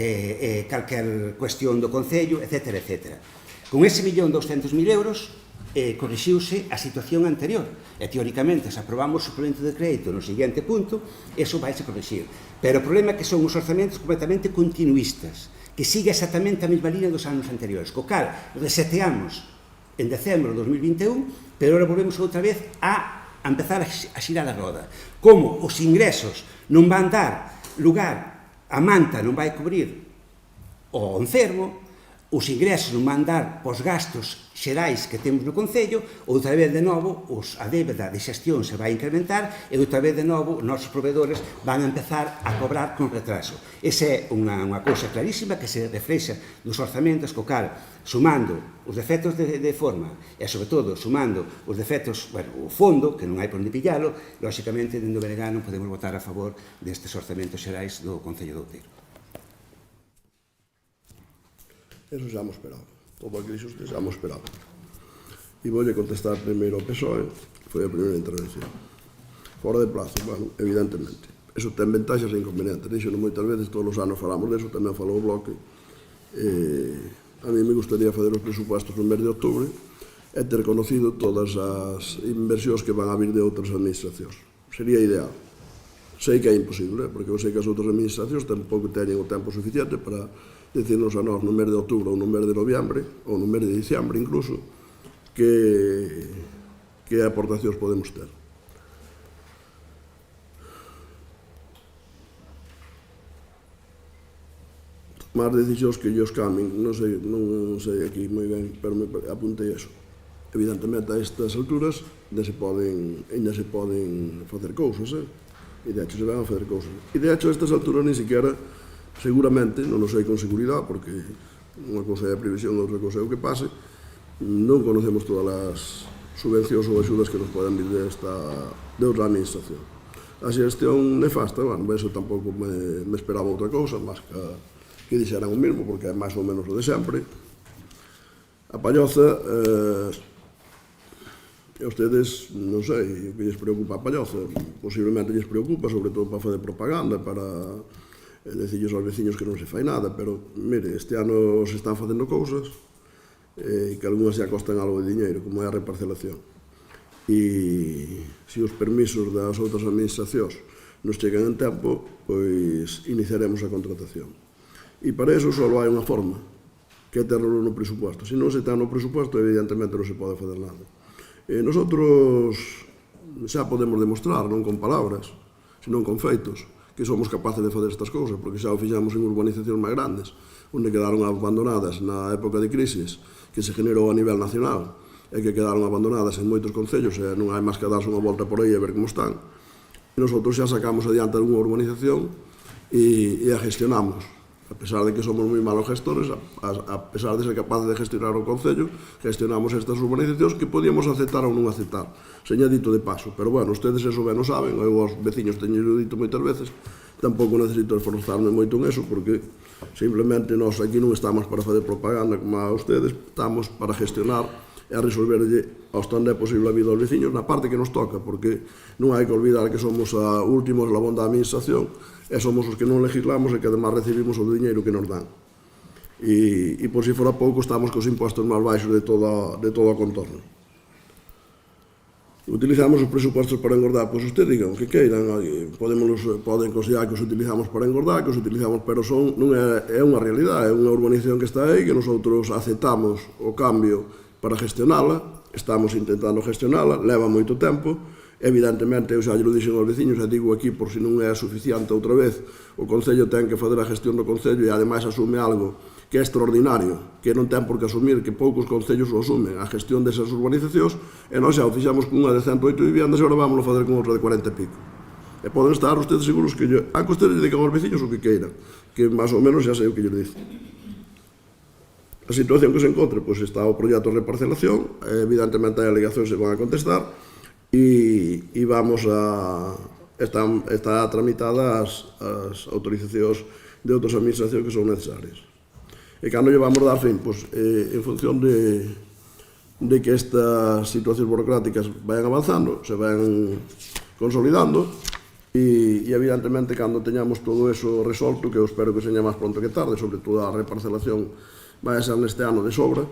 Speaker 2: calquer cuestión do Concello, etc. Con ese 1.200.000 euros corrixiuse a situación anterior e teóricamente se aprobamos o suplemento de crédito no seguinte punto, eso vai se corrixir, pero o problema é que son os orzamentos completamente continuistas, que sigue exactamente a mesma línea dos anos anteriores, co cal reseteamos en decembro de 2021, pero ahora volvemos outra vez a empezar a xirar a roda. Como os ingresos non van dar lugar, a manta non vai cubrir o enfermo, os ingresos non van dar pos gastos xerais que temos no Concello, outra vez de novo a débeda de xestión se vai incrementar e outra vez de novo os nosos proveedores van a empezar a cobrar con retraso. Esa é unha cousa clarísima que se reflexa nos orzamentos, co cal, sumando os defectos de forma e, sobre todo, sumando os defectos, o fondo, que non hai por onde pillalo, lóxicamente, dentro do Beregá non podemos votar a favor destes orzamentos xerais do Concello de Outeiro.
Speaker 1: Eso xa mo esperaba. Todo o que dixo usted xa mo esperaba. E voulle contestar primeiro ao PSOE, foi a primeira intervención. Fora de plazo, bueno, evidentemente. Eso ten ventaxas e inconvenientes. Dixo moitas veces, todos os anos falamos deso, tamén falou o Bloque. A mí me gustaría fazer os presupuestos no mes de outubro e ter conocido todas as inversións que van a vir de outras administracións. Sería ideal. Sei que é imposible, porque eu sei que as outras administracións tampouco teñen o tempo suficiente para decirnos a nós no mes de outubro ou no mes de noviembre ou no mes de diciembre incluso que aportacións podemos ter. Tomar decisións que ellos cambien, non sei aquí moi ben, pero me apuntei eso. Evidentemente a estas alturas ainda se poden facer cousas, e de hecho se van a facer cousas. E de hecho a estas alturas ni siquiera seguramente, non o sei con seguridade, porque unha cousa é a previsión, outra cousa é o que pase, non conocemos todas as subvencións ou axudas que nos poden vir de outra administración. A xestión nefasta, bueno, eso tampouco me esperaba outra cousa, máis que dixeran o mesmo, porque é máis ou menos o de sempre. A Palloza, e ustedes, non sei, o que lles preocupa a Palloza, posiblemente lles preocupa, sobre todo para fazer propaganda, para decirles aos veciños que non se fai nada, pero, mire, este ano se están facendo cousas e que algunhas xa costan algo de diñeiro, como é a reparcelación. E se os permisos das outras administracións nos chegan en tempo, pois iniciaremos a contratación. E para eso só hai unha forma, que é terlo no presupuesto. Se non se ten no presupuesto, evidentemente non se pode fazer nada. Nosotros xa podemos demostrar, non con palabras, senón con feitos, que somos capaces de fazer estas cousas, porque xa o fixamos en urbanizacións máis grandes, onde quedaron abandonadas na época de crisis que se generou a nivel nacional e que quedaron abandonadas en moitos concellos e non hai máis que darse unha volta por aí e ver como están. E nosotros xa sacamos adiante algunha urbanización e a gestionamos. A pesar de que somos moi malos gestores, a pesar de ser capaces de gestionar o Concello, gestionamos estas urbanizacións que podíamos aceptar ou non aceptar, seña dito de paso. Pero, bueno, ustedes eso ben o saben, eu aos veciños teño dito moitas veces, tampouco necesito esforzarme moito en eso, porque simplemente nós aquí non estamos para fazer propaganda como a ustedes, estamos para gestionar e a resolverlle aos tan é posible a vida aos veciños na parte que nos toca, porque non hai que olvidar que somos a último eslabón da administración e somos os que non legislamos e que además recibimos o diñeiro que nos dan. E por si fora pouco estamos cos impostos máis baixos de todo o contorno. Utilizamos os presupostos para engordar, pois usted digan o que queiran, poden considerar que os utilizamos para engordar, que os utilizamos, pero non é unha realidade, é unha urbanización que está aí, que nosotros aceptamos o cambio para gestionala, estamos intentando gestionala, leva moito tempo. Evidentemente, eu xa lle lo dixen aos veciños, e digo aquí por se non é suficiente outra vez, o Concello ten que fazer a gestión do Concello e ademais asume algo que é extraordinario, que non ten por que asumir, que poucos concellos o asumen, a gestión desas urbanizacións, e nós xa o fixamos con unha de 108 viviendas e agora vamos a fazer con outra de 40 e pico. E poden estar ustedes seguros que a que ustedes digan aos veciños o que queiran, que máis ou menos xa sei o que lles dice. A situación que se encontre, pois está o proxecto de reparcelación, evidentemente hai alegacións que van a contestar, e vamos a... está tramitada as autorizacións de outras administracións que son necesarias. E cando lle vamos dar fin, pois, en función de que estas situacións burocráticas vayan avanzando, se vayan consolidando, e evidentemente cando teñamos todo eso resolto, que eu espero que seña máis pronto que tarde, sobre todo a reparcelación vai a ser neste ano de sobra,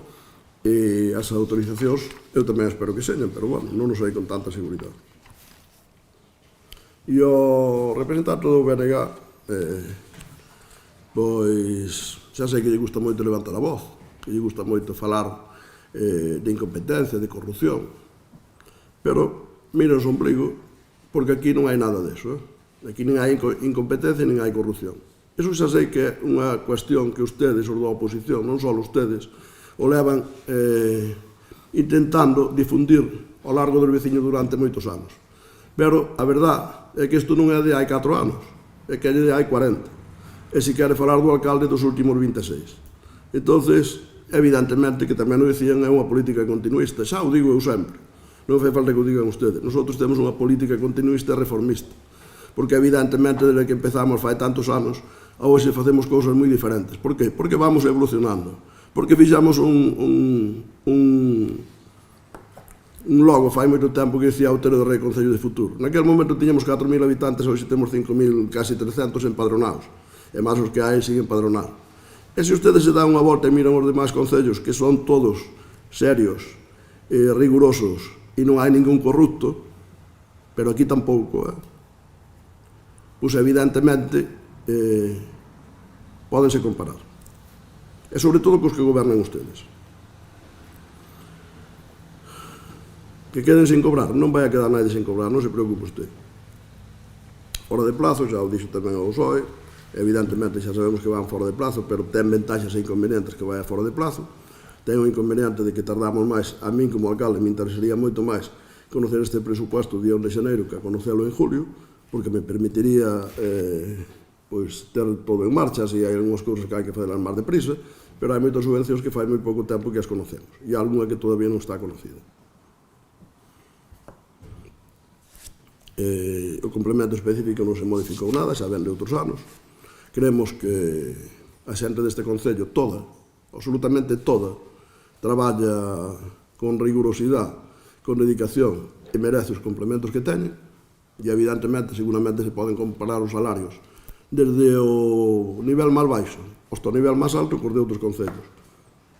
Speaker 1: e as autorizacións eu tamén espero que señan, pero bueno, non o sei con tanta seguridade. E o representante do BNG, pois xa sei que lle gusta moito levantar a voz, que lle gusta moito falar de incompetencia, de corrupción, pero mira o ombligo, porque aquí non hai nada deso, aquí nin hai incompetencia nin hai corrupción. Eso xa sei que é unha cuestión que ustedes, os da oposición, non só ustedes, o levan intentando difundir ao largo dos veciños durante moitos anos. Pero a verdad é que isto non é de hai 4 anos, é que é de hai 40. E se quere falar do alcalde dos últimos 26. Entonces, evidentemente, que tamén o dicían, é unha política continuista. Xa o digo eu sempre. Non fai falta que o digan ustedes. Nosotros temos unha política continuista e reformista. Porque, evidentemente, desde que empezamos fai tantos anos, a hoxe facemos cousas moi diferentes. Por qué? Porque vamos evolucionando. Porque fixamos un logo fai moito tempo que dicía Outeiro de Rei Concello de Futuro. Naquele momento tiñamos 4.000 habitantes, hoxe temos 5.000, casi 300 empadronados. E máis os que hai siguen empadronados. E se ustedes se dan unha volta e miran os demais concellos, que son todos serios, rigurosos, e non hai ningún corrupto, pero aquí tampouco, pois evidentemente pódense comparar. E sobre todo cos que gobernan ustedes. Que queden sin cobrar, non vai a quedar nadie sin cobrar, non se preocupe usted. Fora de plazo, xa o dixo tamén ao PSOE, evidentemente xa sabemos que van fora de plazo, pero ten ventaxas e inconvenientes que vai fora de plazo. Ten un inconveniente de que tardamos máis, a min como alcalde me interesaría moito máis conocer este presupuesto día 1 de xaneiro que a conocelo en julio, porque me permitiría pois ter todo en marcha, se hai algunhas cousas que hai que fazer máis deprisa, pero hai moitas subvencións que fai moi pouco tempo que as conocemos, e algunha que todavía non está conocida. O complemento específico non se modificou nada, xa ven de outros anos. Creemos que a xente deste concello, toda, absolutamente toda, traballa con rigurosidade, con dedicación e merece os complementos que teñen, e evidentemente, seguramente se poden comparar os salarios desde o nivel máis baixo hasta o nivel máis alto cos de outros concellos.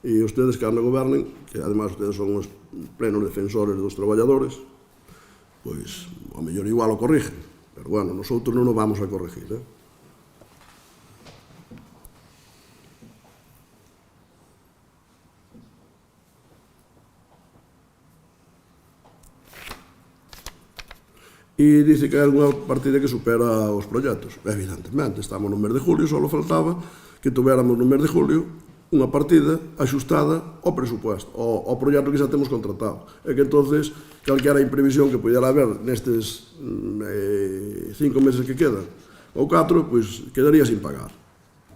Speaker 1: E ustedes que cando gobernen, que ademais ustedes son os plenos defensores dos traballadores, pois, ao mellor igual o corrigen, pero bueno, nosotros non o vamos a corregir, E dice que hai unha partida que supera os proxectos. Evidentemente, estamos no mes de julio, só faltaba que tuviéramos no mes de julio unha partida axustada ao presupuesto, ao proxecto que xa temos contratado. E que entonces, calquera imprevisión que pudiera haber nestes 5 meses que quedan, ou 4, pois quedaría sin pagar.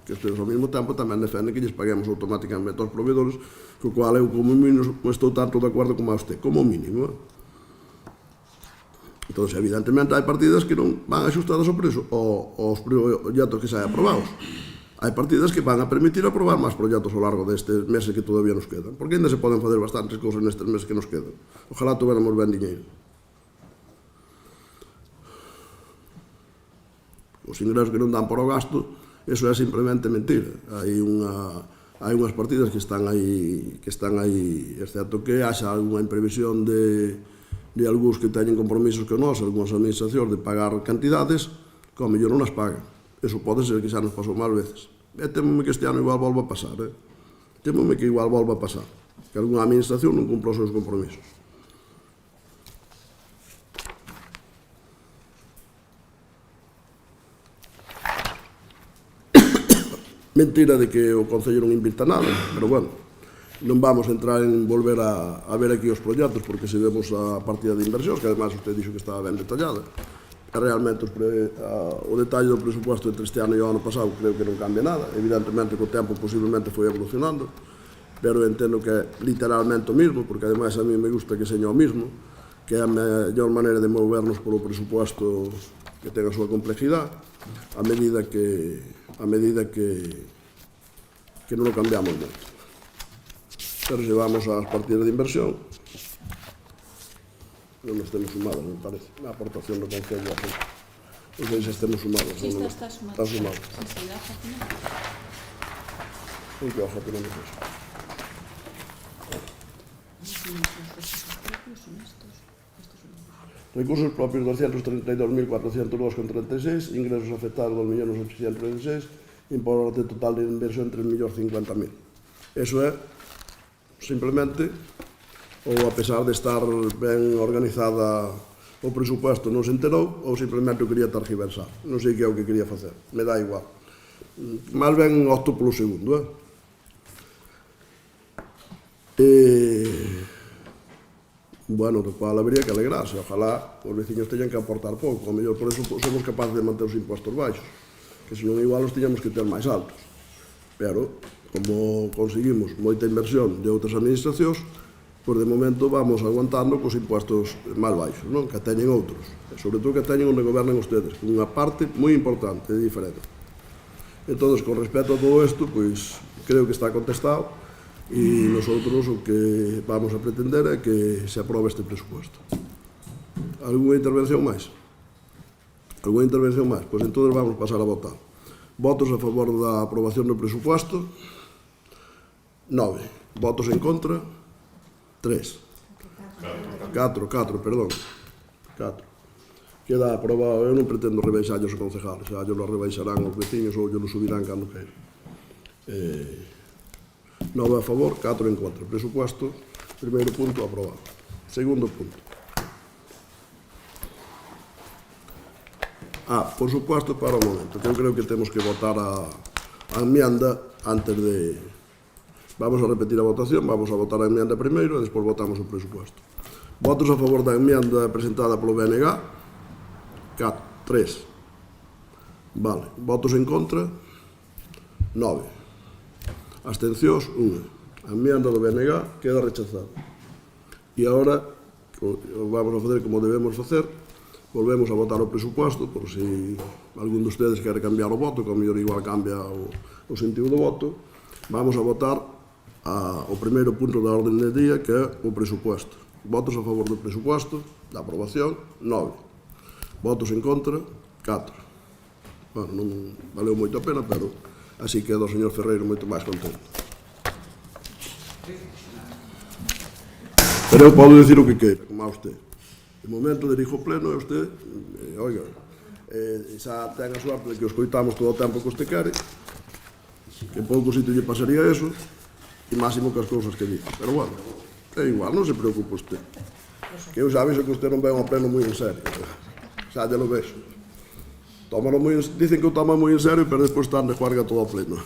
Speaker 1: Que ustedes ao mesmo tempo tamén defenden que lles paguemos automáticamente aos proveedores, co cual eu como mínimo estou tanto de acordo como a usted, como mínimo. Entón, evidentemente, hai partidas que non van axustadas ao preso, aos proxectos que saen aprobados. Hai partidas que van a permitir aprobar máis proxectos ao largo destes meses que todavía nos quedan, porque ainda se poden facer bastantes cousas nestes meses que nos quedan. Ojalá tuviéramos ben diñeiro. Os ingresos que non dan para o gasto, eso é simplemente mentira. Hai unhas partidas que están aí, excepto que haxa algunha imprevisión de algúns que teñen compromisos que nós, algúns administracións, de pagar cantidades, que ao mellor non as pagan. Eso pode ser que xa nos pasou máis veces. E temome que este ano igual volva a pasar, Temome que igual volva a pasar, que algunha administración non cumpla os seus compromisos. Mentira de que o Concello non invirta nada, pero bueno, non vamos a entrar en volver a ver aquí os proxectos, porque se vemos a partida de inversión, que además usted dixo que estaba ben detallada, e realmente o detalle do presupuesto entre este ano e o ano pasado creo que non cambia nada. Evidentemente, co tempo posiblemente foi evolucionando, pero entendo que é literalmente o mismo, porque ademais a mí me gusta que seña o mismo, que é a mellor maneira de movernos polo presupuesto que ten a súa complexidade, a medida que non o cambiamos moito. Pero se vamos ás partidas de inversión, non estemos sumadas, me parece, a aportación do Concello. Non sei se estemos sumadas.
Speaker 3: Sí, está sumado.
Speaker 1: Está sumado.
Speaker 3: Sí, la hoja final.
Speaker 1: En que hoja tenemos eso? Recursos propios 232.402,36, ingresos afectados 2.816, importe total de inversión 3.050.000. Eso é simplemente, ou a pesar de estar ben organizada o presupuesto non se enterou, ou simplemente o quería tergiversar. Non sei que é o que quería facer, me dá igual. Máis ben opto polo segundo, bueno, do cual habría que alegrarse. Ojalá os veciños teñan que aportar pouco. O mellor por eso somos capaces de manter os impostos baixos, que senón igual os tiñamos que ter máis altos. Pero, como conseguimos moita inversión de outras administracións, pois de momento vamos aguantando cos impostos máis baixos, non? Que teñen outros. E sobre todo que teñen onde gobernan ustedes, con unha parte moi importante de diferente. Entón, con respecto a todo isto, pois creo que está contestado e nosotros o que vamos a pretender é que se aprobe este presupuesto. Alguna intervención máis? Alguna intervención máis? Pois entón vamos pasar a votar. Votos a favor da aprobación do presupuesto? 9. Votos en contra? 3. 4, perdón. 4. Queda aprobado. Eu non pretendo rebaixarlos os concejales, xa lo rebaixarán os veciños ou lo subirán cando queiran. 9 a favor, 4 en contra. Presupuesto, primeiro punto, aprobado. Segundo punto. Por supuesto, para o momento, que eu creo que temos que votar a enmienda antes de... Vamos a repetir a votación, vamos a votar a enmienda primeiro e despois votamos o presupuesto. Votos a favor da enmienda presentada polo BNG? 3. Vale. Votos en contra? 9. Abstencións? 1. A enmienda do BNG queda rechazada. E agora, vamos a facer como debemos facer, volvemos a votar o presupuesto, por si algún de ustedes quere cambiar o voto, que ao mellor igual cambia o sentido do voto. Vamos a votar o primeiro punto da orden del día, que é o presupuesto. Votos a favor do presupuesto, da aprobación, 9. Votos en contra, 4. Bueno, non valeu moito a pena, pero así queda o señor Ferreiro moito máis contento. Pero eu podo dicir o que queira, como a usted. De momento dirijo o pleno e usted, oiga, xa ten a suerte de que o escoitamos todo o tempo que usted quere, que pouco sitio lle pasaría eso, e máximo que as cousas que dice. Pero bueno, é igual, non se preocupe usted. Que eu xa vexo que usted non ve o pleno moi en serio. Xa ya lo vexo. Dicen que o toma moi en serio, pero despois están de juarga todo o pleno.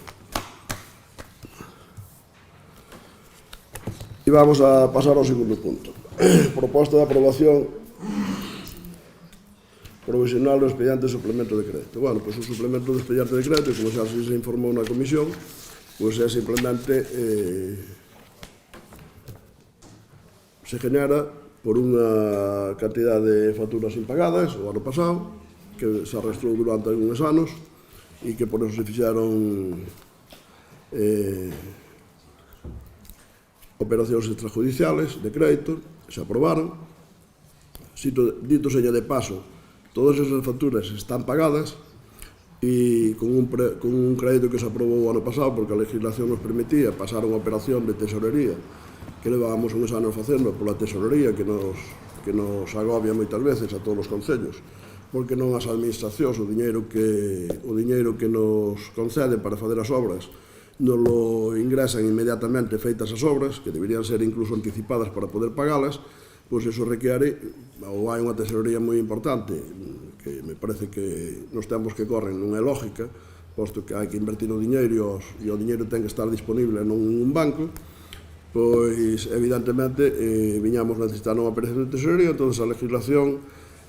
Speaker 1: E vamos a pasar ao segundo punto. Proposta de aprobación provisional do expediente de suplemento de crédito. Bueno, pois o suplemento do expediente de crédito, como xa se informou na comisión, pois é simplemente se genera por unha cantidad de facturas impagadas o ano pasado, que se arrastrou durante algúns anos e que por eso se fixeron operacións extrajudiciales de crédito, se aprobaron. Dito seña de paso, todas esas facturas están pagadas e con un crédito que se aprobou o ano pasado, porque a legislación nos permitía pasar unha operación de tesorería que levábamos uns anos facendo pola tesorería, que nos agobia moitas veces a todos os concellos, porque non as administracións o diñeiro que nos concede para fazer as obras non lo ingresan inmediatamente feitas as obras, que deberían ser incluso anticipadas para poder pagalas. Pois eso requere, ou hai unha tesorería moi importante, que me parece que nos tempos que corren non é lógica, posto que hai que invertir o diñeiro e o diñeiro ten que estar disponible nun banco, pois evidentemente viñamos necesitando unha operación de tesorería. Entón a legislación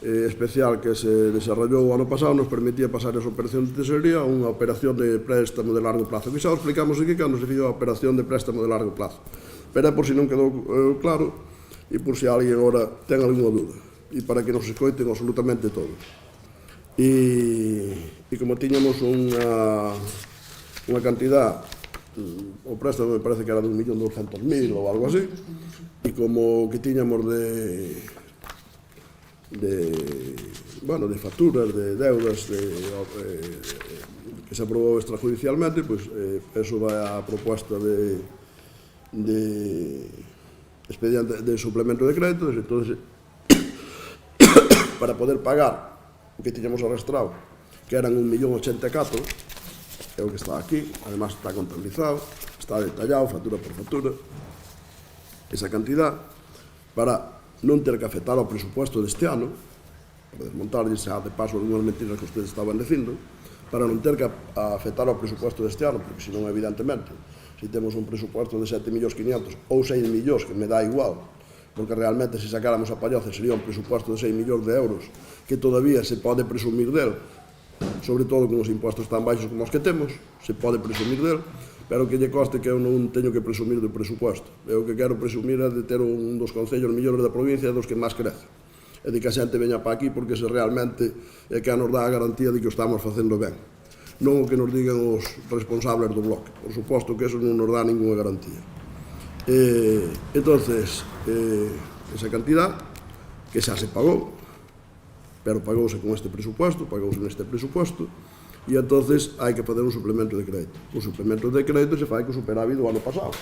Speaker 1: especial que se desarrollou o ano pasado nos permitía pasar esa operación de tesorería a unha operación de préstamo de largo plazo, que xa o explicamos aquí cando se fixa a operación de préstamo de largo plazo, pero é por si non quedou claro e por si alguén agora ten alguna dúda, e para que nos escoiten absolutamente todos. E como tiñamos unha cantidad, o préstamo me parece que era de 1.200.000 ou algo así, e como que tiñamos de facturas, de deudas que se aprobou extrajudicialmente, pois eso vai a proposta de expediente de suplemento de créditos. Entonces, para poder pagar o que tiñamos arrastrado, que eran 1.084.000, é o que está aquí, además está contabilizado, está detallado, factura por factura, esa cantidad, para non ter que afectar ao presupuesto deste ano, para desmontarlle xa de paso algunhas mentiras que ustedes estaban dicindo, para non ter que afectar ao presupuesto deste ano, porque senón, evidentemente, se temos un presupuesto de 7.500.000 ou 6 millóns, que me dá igual, porque realmente se sacáramos a palloza sería un presupuesto de 6 millóns de euros que todavía se pode presumir del, sobre todo con os impostos tan baixos como os que temos, se pode presumir del, pero que lle coste que eu non teño que presumir do presupuesto. Eu que quero presumir é de ter un dos concellos mellores da provincia e dos que máis crece. E de que a xente veña para aquí porque se realmente é que nos dá a garantía de que o estamos facendo ben. Non o que nos digan os responsables do bloque. Por suposto que eso non nos dá ninguna garantía. Entonces, esa cantidad que xa se pagou, pero pagouse con este presupuesto, pagouse neste presupuesto, e entonces hai que fazer un suplemento de crédito. O suplemento de crédito se fai co superávit do ano pasado.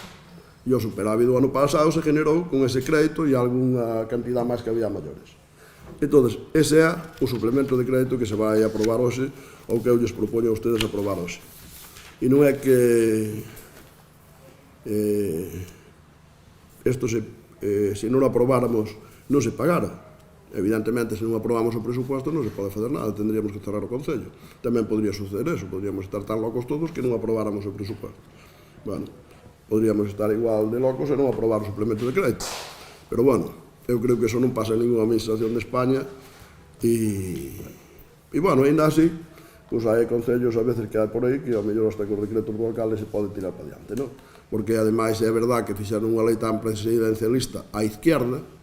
Speaker 1: E o superávit do ano pasado se generou con ese crédito e algunha cantidad máis que había maiores. Entón, ese é o suplemento de crédito que se vai aprobar hoxe, ou que eu lles propoño a ustedes aprobar hoxe. E non é que isto se non o aprobáramos non se pagara. Evidentemente, se non aprobamos o presupuesto non se pode fazer nada, tendríamos que cerrar o Concello. Tamén podría suceder eso, podríamos estar tan locos todos que non aprobáramos o presupuesto. Bueno, podríamos estar igual de locos e non aprobar o suplemento de crédito. Pero bueno, eu creo que eso non pasa en ninguna administración de España e bueno, ainda así, pois hai concellos a veces que hai por aí que ao mellor hasta con decretos do alcalde se pode tirar para diante, non? Porque ademais é verdad que fixeron unha lei tan presidencialista á izquierda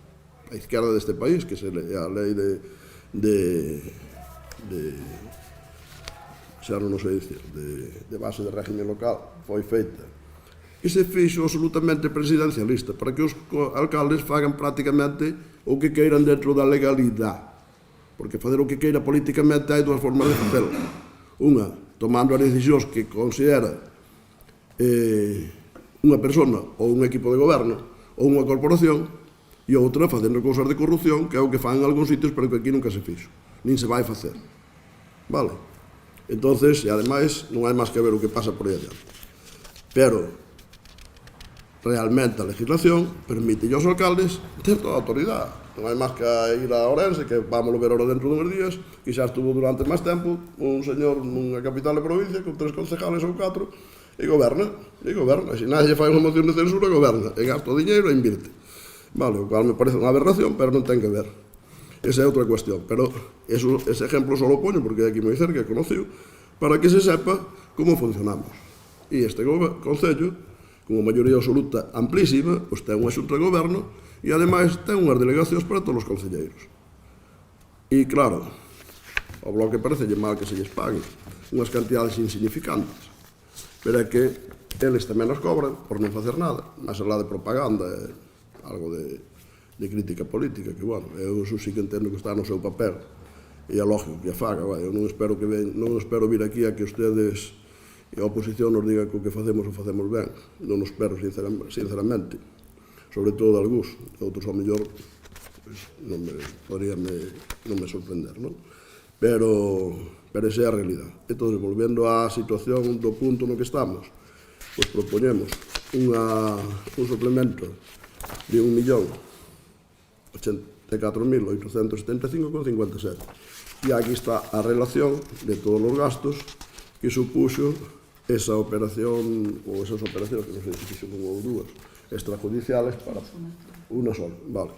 Speaker 1: deste país, que é a lei xa non sei dicir, de base de régimen local, foi feita e se fixo absolutamente presidencialista para que os alcaldes fagan prácticamente o que queiran dentro da legalidade, porque fazer o que queira políticamente hai dúas formas de facelo. Unha, tomando as decisións que considera unha persona ou un equipo de goberno ou unha corporación, e outra facendo cousas de corrupción, que é o que fan en algúns sitios, pero que aquí nunca se fixo, nin se vai facer. Vale? Entonces, e ademais, non hai máis que ver o que pasa por aí adiante. Pero realmente a legislación permite aos alcaldes ter toda a autoridade. Non hai máis que ir a Ourense, que vamos ver ahora dentro de uns días, que xa estuvo durante máis tempo un señor nunha capital de provincia con 3 concejales ou 4 e goberna. E se nadie fai unha moción de censura, goberna e gasta o diñeiro e invirte. Vale, o cual me parece unha aberración, pero non ten que ver. Esa é outra cuestión, pero ese exemplo só lo poño porque é aquí moi cerca, é conocido, para que se sepa como funcionamos. E este Concello, con a maioría absoluta amplísima, pois ten unha xunta de goberno e, ademais, ten unhas delegacións para todos os concelleiros. E, claro, ao bloque parecelle mal que se lles pague unhas cantidades insignificantes, pero é que eles tamén as cobran por non facer nada, máis alá de propaganda, algo de crítica política, que, bueno, eu sí que entendo que está no seu papel e é lógico que a faga. Eu non espero vir aquí a que ustedes e a oposición nos diga que o que facemos o facemos ben. Non nos espero, sinceramente, sobre todo de algúns, outros ao mellor non me sorprender, non? Pero esa é a realidade. Entón, volvendo á situación do punto no que estamos, pois propoñemos un suplemento de 1.084.875,57. E aquí está a relación de todos os gastos que supuxo esa operación, ou esas operacións, que non sei se fixo unha ou dúas, extrajudiciales para unha sola, vale,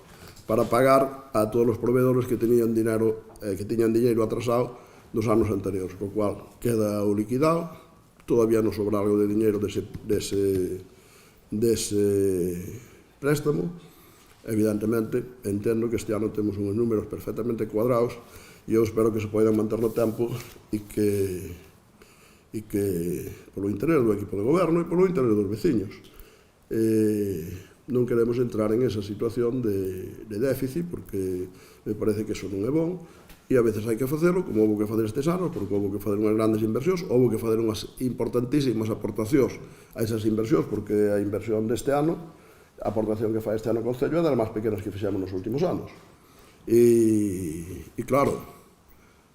Speaker 1: para pagar a todos os proveedores que tiñan dinero atrasado dos anos anteriores, co cual queda o liquidado, todavía nos sobra algo de dinero dese préstamo. Evidentemente, entendo que este ano temos uns números perfectamente cuadrados e eu espero que se poidan manter no tempo e que polo interés do equipo de goberno e polo interés dos veciños non queremos entrar en esa situación de déficit, porque me parece que eso non é bon e a veces hai que facelo, como houve que facer estes anos, porque houve que facer unhas grandes inversións, houve que facer unhas importantísimas aportacións a esas inversións, porque a inversión deste ano, a aportación que fai este ano o Concello é das máis pequenas que fixemos nos últimos anos. E claro,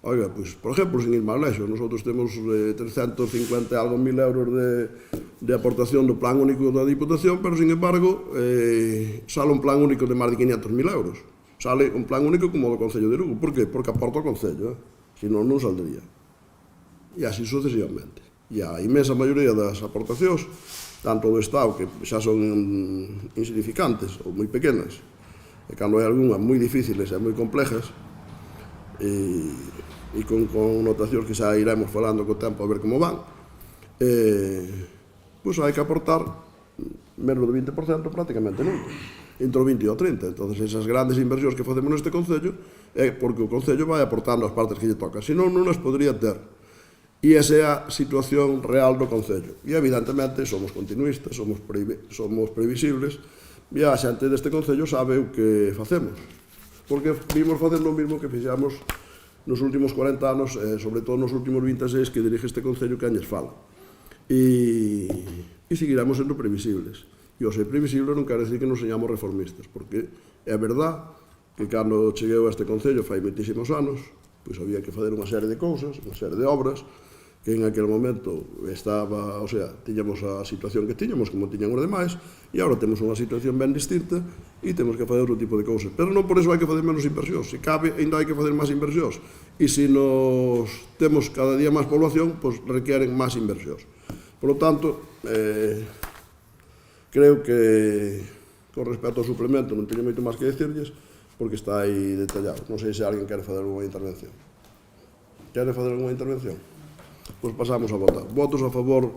Speaker 1: oiga, pois, por exemplo, sin ir máis lexos, nosotros temos 350 e algo mil euros de aportación do plan único da Diputación, pero, sin embargo, sale un plan único de máis de 500.000 euros. Sale un plan único como o do Concello de Lugo. Por qué? Porque aporta o Concello, senón non saldría. e así sucesivamente. E a inmensa maioría das aportacións, tanto do Estado, que xa son insignificantes ou moi pequenas, e cando hai algunhas moi difíciles e moi complexas, e con notacións que xa iremos falando co tempo a ver como van, pois hai que aportar menos do 20% prácticamente nunca, entre o 20 e o 30. Entón, esas grandes inversións que facemos neste Concello é porque o Concello vai aportando as partes que lle toca, senón non as podría ter. E esa é a situación real do Concello. E, evidentemente, somos continuistas, somos previsibles, e a xente deste Concello sabe o que facemos. Porque vimos facendo o mesmo que fixamos nos últimos 40 anos, sobre todo nos últimos 26 que dirige este Concello que añes fala. E seguiremos sendo previsibles. E o ser previsible non quere decir que non señamos reformistas, porque é verdad que cando cheguei a este Concello fai moitísimos anos, pois había que fazer unha serie de cousas, unha serie de obras, que en aquel momento estaba, o sea, tiñamos a situación que tiñamos, como tiñan os demais, e agora temos unha situación ben distinta e temos que fazer outro tipo de cousas. Pero non por eso hai que fazer menos inversións. Se cabe, ainda hai que fazer máis inversións. E se nos temos cada día máis población, pois requieren máis inversións. Por lo tanto, creo que, con respecto ao suplemento, non teño moito máis que decirlles, porque está aí detallado. Non sei se alguén quere fazer alguna intervención. Quere fazer alguna intervención? Pois pasamos a votar. Votos a favor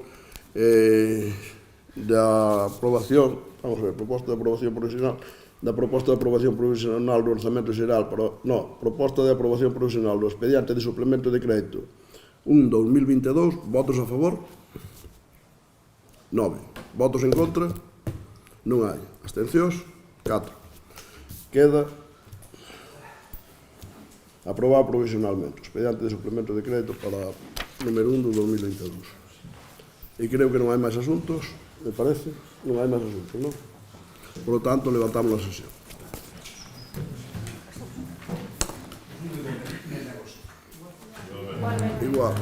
Speaker 1: da aprobación, vamos a ver, proposta de aprobación provisional, da proposta de aprobación provisional do Orzamento Xeral, proposta de aprobación provisional do expediente de suplemento de crédito 1/2022, votos a favor? 9. Votos en contra? Non hai. Abstencións? 4. Queda aprobado provisionalmente o expediente de suplemento de crédito para número 1 do 2022. E creo que non hai máis asuntos, me parece. Non hai máis asuntos, non? Por lo tanto, levantamos a sesión. Igual.